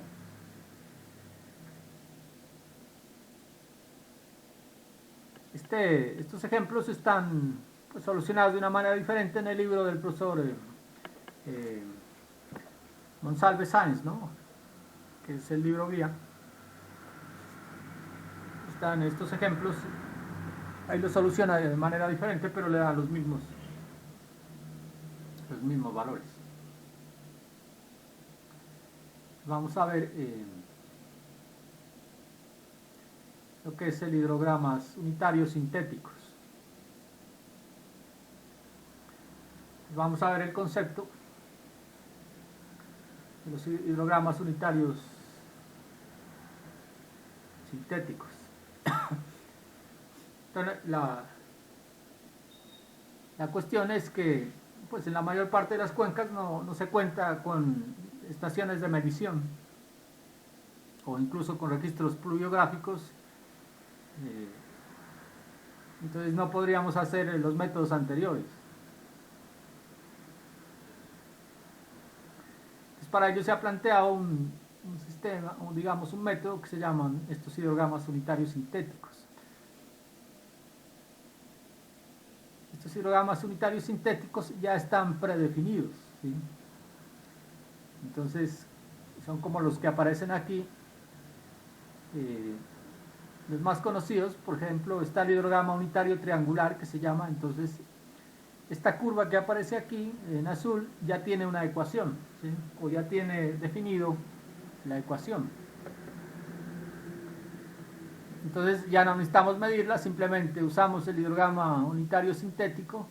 Estos ejemplos están pues, solucionados de una manera diferente en el libro del profesor Monsalve Sáenz, ¿no? Que es el libro guía. Están estos ejemplos, ahí lo soluciona de manera diferente, pero le da los mismos valores. Vamos a ver lo que es el hidrogramas unitarios sintéticos. Vamos a ver el concepto de los hidrogramas unitarios sintéticos. Entonces, la cuestión es que pues en la mayor parte de las cuencas no se cuenta con estaciones de medición o incluso con registros pluviográficos, entonces no podríamos hacer los métodos anteriores. Entonces, para ello se ha planteado un sistema, o digamos un método que se llaman estos hidrogramas unitarios sintéticos. Estos hidrogramas unitarios sintéticos ya están predefinidos, ¿sí? Entonces son como los que aparecen aquí, los más conocidos. Por ejemplo, está el hidrograma unitario triangular que se llama. Entonces esta curva que aparece aquí en azul ya tiene una ecuación, ¿sí? O ya tiene definido la ecuación. Entonces ya no necesitamos medirla, simplemente usamos el hidrograma unitario sintético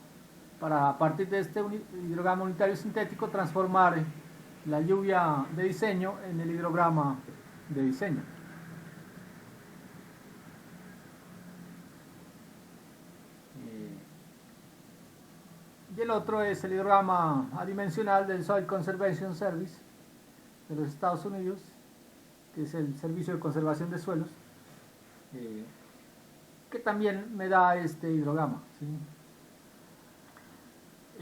para, a partir de este hidrograma unitario sintético, transformar la lluvia de diseño en el hidrograma de diseño. Y el otro es el hidrograma adimensional del Soil Conservation Service de los Estados Unidos, que es el Servicio de Conservación de Suelos, que también me da este hidrograma, ¿sí?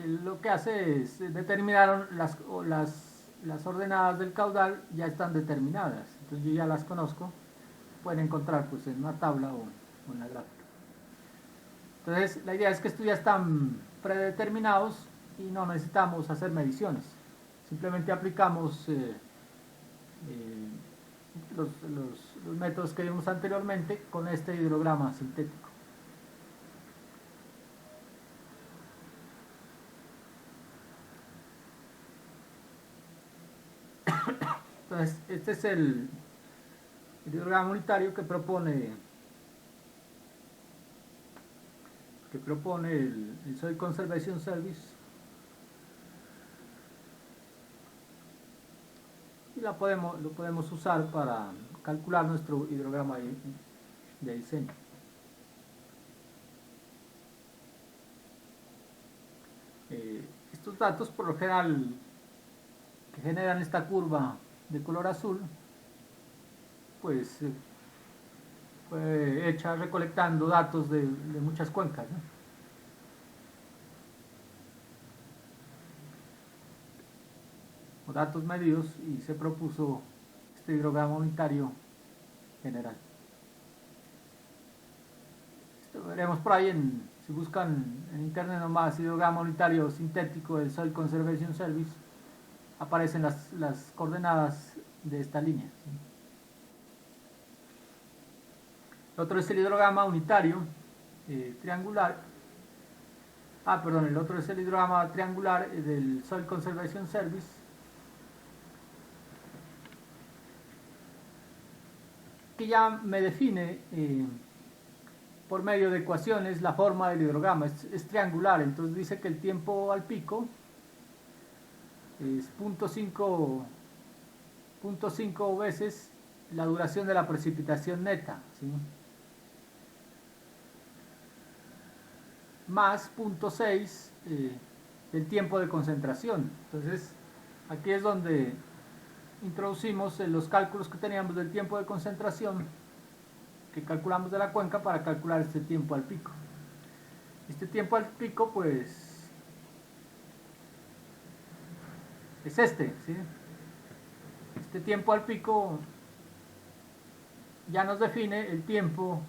Lo que hace es determinar las ordenadas del caudal, ya están determinadas, entonces yo ya las conozco, pueden encontrar pues en una tabla o en la gráfica. Entonces la idea es que estos ya están predeterminados y no necesitamos hacer mediciones, simplemente aplicamos los métodos que vimos anteriormente con este hidrograma sintético. Entonces este es el hidrograma unitario que propone el Soil Conservation Service, y lo podemos usar para calcular nuestro hidrograma de diseño. Estos datos por lo general que generan esta curva de color azul pues fue hecha recolectando datos de muchas cuencas, ¿no? o datos medidos, y se propuso este hidrograma unitario general. Esto veremos por ahí, si buscan en internet nomás hidrograma unitario sintético del Soil Conservation Service, aparecen las coordenadas de esta línea, ¿sí? El otro es el hidrograma unitario triangular. El otro es el hidrograma triangular del Soil Conservation Service. Que ya me define por medio de ecuaciones la forma del hidrograma. Es triangular, entonces dice que el tiempo al pico es 0.5 veces la duración de la precipitación neta, ¿sí? Más 0.6 del tiempo de concentración. Entonces aquí es donde introducimos los cálculos que teníamos del tiempo de concentración que calculamos de la cuenca para calcular este tiempo al pico. Este tiempo al pico pues es este, ¿sí? Este tiempo al pico ya nos define el tiempo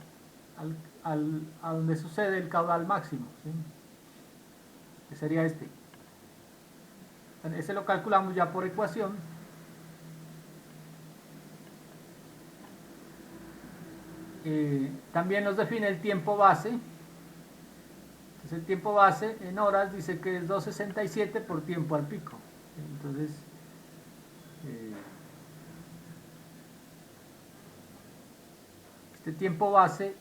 a donde sucede el caudal máximo, ¿sí? Que sería este. Ese lo calculamos ya por ecuación. También nos define el tiempo base. Entonces el tiempo base en horas dice que es 2.67 por tiempo al pico. Entonces este tiempo base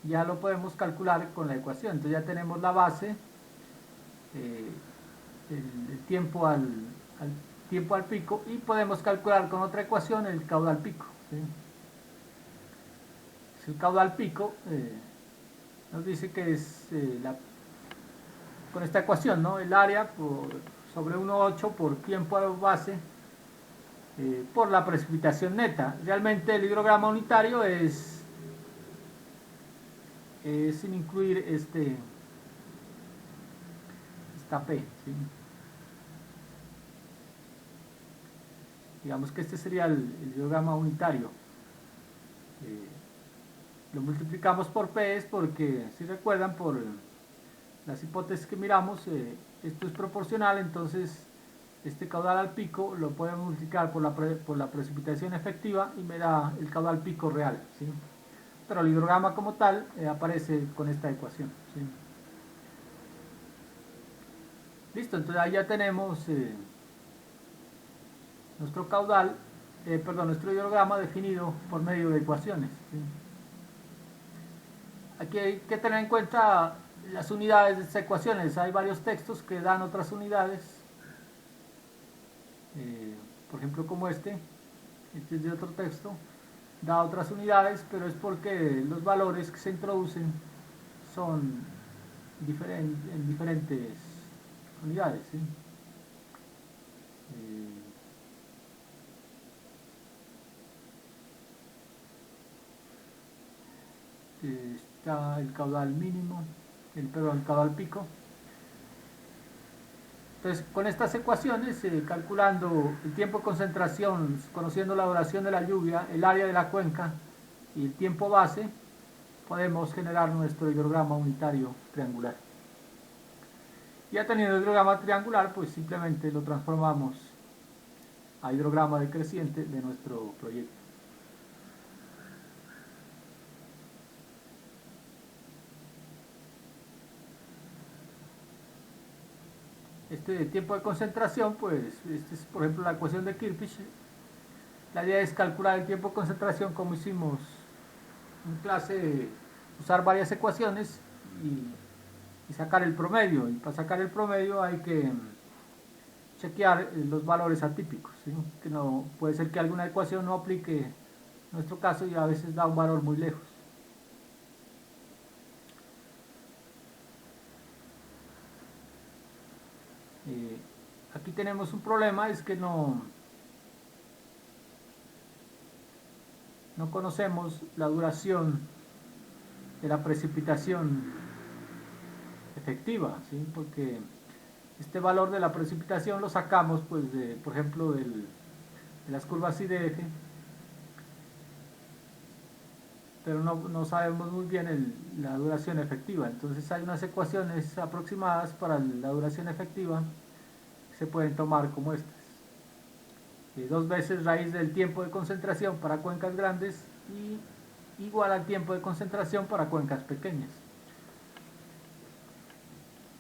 ya lo podemos calcular con la ecuación. Entonces ya tenemos la base, el tiempo al pico, y podemos calcular con otra ecuación el caudal pico, ¿sí? El caudal pico nos dice que es con esta ecuación, ¿no? El área sobre 1,8 por tiempo base por la precipitación neta. Realmente el hidrograma unitario es sin incluir esta P, ¿sí? Digamos que este sería el hidrograma unitario. Lo multiplicamos por P porque, si recuerdan, por las hipótesis que miramos, esto es proporcional, entonces este caudal al pico lo podemos multiplicar por la precipitación efectiva y me da el caudal pico real, ¿sí? Pero el hidrograma como tal aparece con esta ecuación, ¿sí? Listo, entonces ahí ya tenemos nuestro caudal, nuestro hidrograma definido por medio de ecuaciones, ¿sí? Aquí hay que tener en cuenta las unidades de estas ecuaciones. Hay varios textos que dan otras unidades, por ejemplo como este es de otro texto, da otras unidades, pero es porque los valores que se introducen son en diferentes unidades, ¿sí? Está el caudal mínimo, el caudal pico. Entonces, con estas ecuaciones, calculando el tiempo de concentración, conociendo la duración de la lluvia, el área de la cuenca y el tiempo base, podemos generar nuestro hidrograma unitario triangular. Ya teniendo el hidrograma triangular, pues simplemente lo transformamos a hidrograma decreciente de nuestro proyecto. Este tiempo de concentración, pues, este es por ejemplo la ecuación de Kirchhoff. La idea es calcular el tiempo de concentración como hicimos en clase, usar varias ecuaciones y sacar el promedio. Y para sacar el promedio hay que chequear los valores atípicos, ¿sí? Que no, puede ser que alguna ecuación no aplique en nuestro caso y a veces da un valor muy lejos. Aquí tenemos un problema, es que no conocemos la duración de la precipitación efectiva, ¿sí? Porque Este valor de la precipitación lo sacamos, pues, por ejemplo, de las curvas IDF, pero no sabemos muy bien la duración efectiva. Entonces hay unas ecuaciones aproximadas para la duración efectiva que se pueden tomar como estas. 2 veces raíz del tiempo de concentración para cuencas grandes y igual al tiempo de concentración para cuencas pequeñas,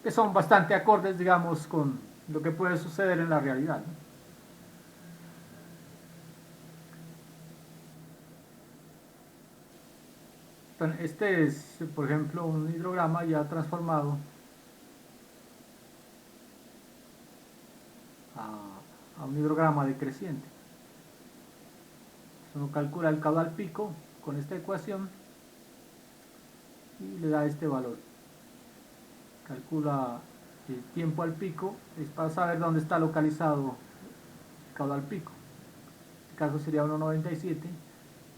que son bastante acordes, digamos, con lo que puede suceder en la realidad, ¿no? Este es, por ejemplo, un hidrograma ya transformado a un hidrograma decreciente. Uno calcula el caudal pico con esta ecuación y le da este valor. Calcula el tiempo al pico, es para saber dónde está localizado el caudal pico. En este caso sería 1,97,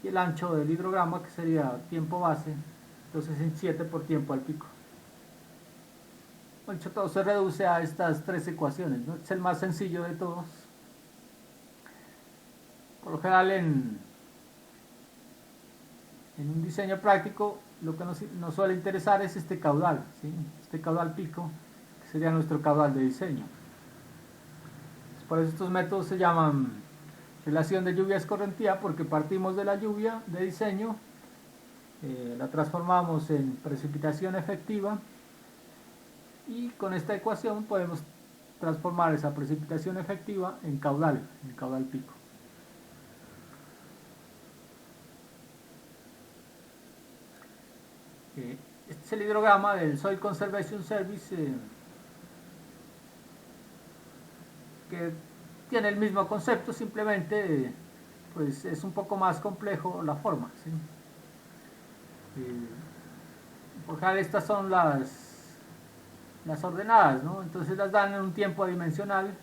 y el ancho del hidrograma, que sería tiempo base, entonces en 7 por tiempo al pico. Bueno, todo se reduce a estas 3 ecuaciones, ¿no? Es el más sencillo de todos. Por lo general en un diseño práctico lo que nos suele interesar es este caudal, ¿sí? Este caudal pico, que sería nuestro caudal de diseño. Por eso estos métodos se llaman relación de lluvia escorrentía, porque partimos de la lluvia de diseño, la transformamos en precipitación efectiva, y con esta ecuación podemos transformar esa precipitación efectiva en caudal pico. Este es el hidrograma del Soil Conservation Service, que tiene el mismo concepto, simplemente pues es un poco más complejo la forma, ¿sí? Por ejemplo, estas son las ordenadas, ¿no? Entonces las dan en un tiempo adimensional,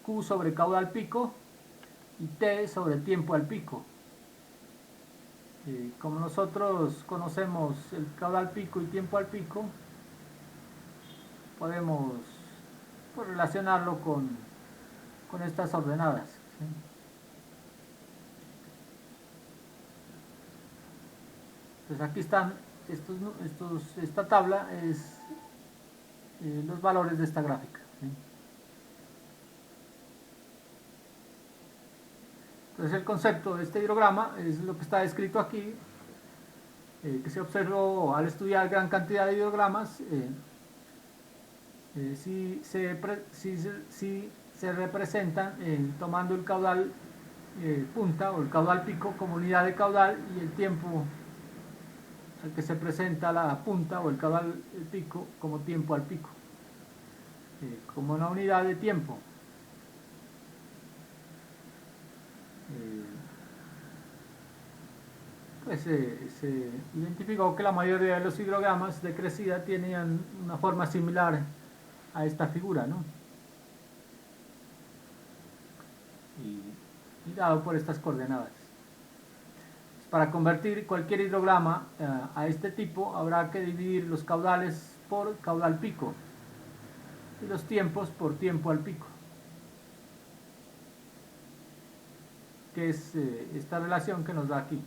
Q sobre caudal pico y T sobre tiempo al pico. Como nosotros conocemos el caudal pico y tiempo al pico, podemos, pues, relacionarlo con estas ordenadas, ¿sí? Entonces aquí están esta tabla es los valores de esta gráfica, ¿sí? Entonces el concepto de este hidrograma es lo que está descrito aquí, que se observó al estudiar gran cantidad de hidrogramas. Si se representan tomando el caudal punta o el caudal pico como unidad de caudal, y el tiempo al que se presenta la punta o el caudal pico como tiempo al pico, como una unidad de tiempo. Pues se identificó que la mayoría de los hidrogramas de crecida tenían una forma similar a esta figura, ¿no? Y dado por estas coordenadas. Para convertir cualquier hidrograma a este tipo, habrá que dividir los caudales por caudal pico y los tiempos por tiempo al pico, que es esta relación que nos da aquí.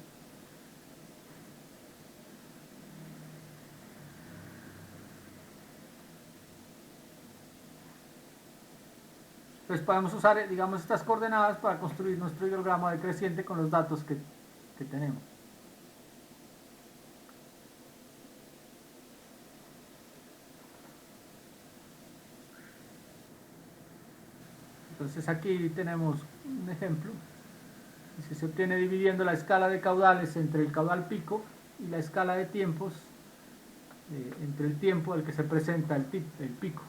Entonces podemos usar, digamos, estas coordenadas para construir nuestro hidrograma decreciente con los datos que tenemos. Entonces aquí tenemos un ejemplo. Se obtiene dividiendo la escala de caudales entre el caudal pico y la escala de tiempos entre el tiempo al que se presenta el pico.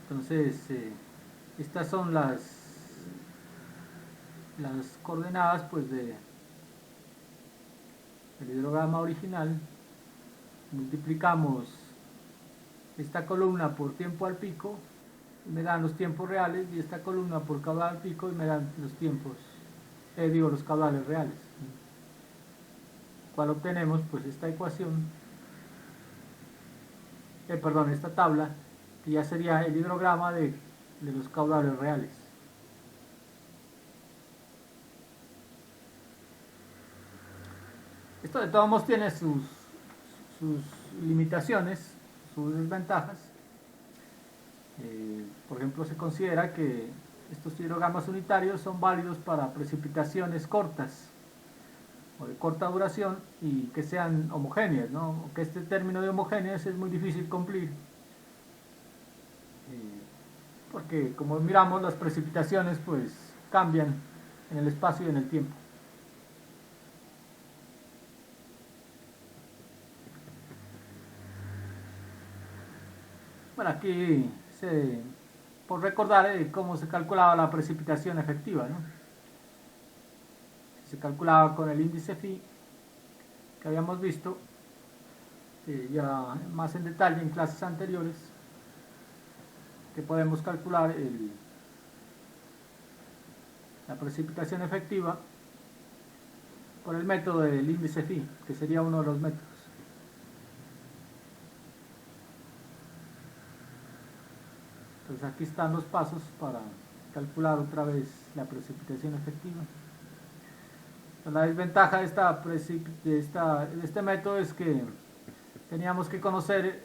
Entonces estas son las coordenadas, pues, del hidrograma original. Multiplicamos esta columna por tiempo al pico y me dan los tiempos reales, y esta columna por caudal al pico y me dan los tiempos, los caudales reales, cual obtenemos, pues, esta ecuación perdón, esta tabla, que ya sería el hidrograma de los caudales reales. Esto de todos modos tiene sus limitaciones, sus desventajas. Por ejemplo, se considera que estos hidrogramas unitarios son válidos para precipitaciones cortas o de corta duración y que sean homogéneas, ¿no? Aunque este término de homogéneas es muy difícil cumplir, porque como miramos las precipitaciones pues cambian en el espacio y en el tiempo. Bueno, aquí por recordar cómo se calculaba la precipitación efectiva, ¿no? Se calculaba con el índice phi que habíamos visto ya más en detalle en clases anteriores, que podemos calcular la precipitación efectiva por el método del índice phi, que sería uno de los métodos. Entonces aquí están los pasos para calcular otra vez la precipitación efectiva. La desventaja de este método es que teníamos que conocer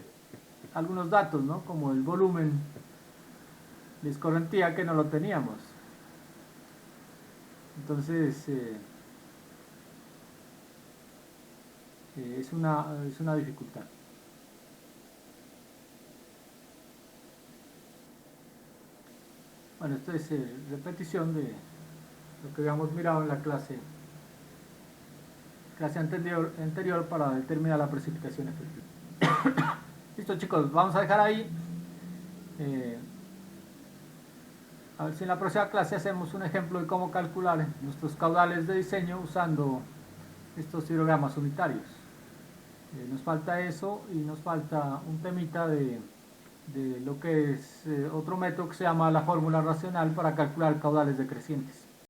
algunos datos, ¿no? Como el volumen de escorrentía, que no lo teníamos. Entonces es una dificultad. Bueno, esto es repetición de lo que habíamos mirado en la clase anterior para determinar la precipitación efectiva. Listo, chicos, vamos a dejar ahí. A ver si en la próxima clase hacemos un ejemplo de cómo calcular nuestros caudales de diseño usando estos hidrogramas unitarios. Nos falta eso y nos falta un temita de lo que es otro método que se llama la fórmula racional para calcular caudales decrecientes.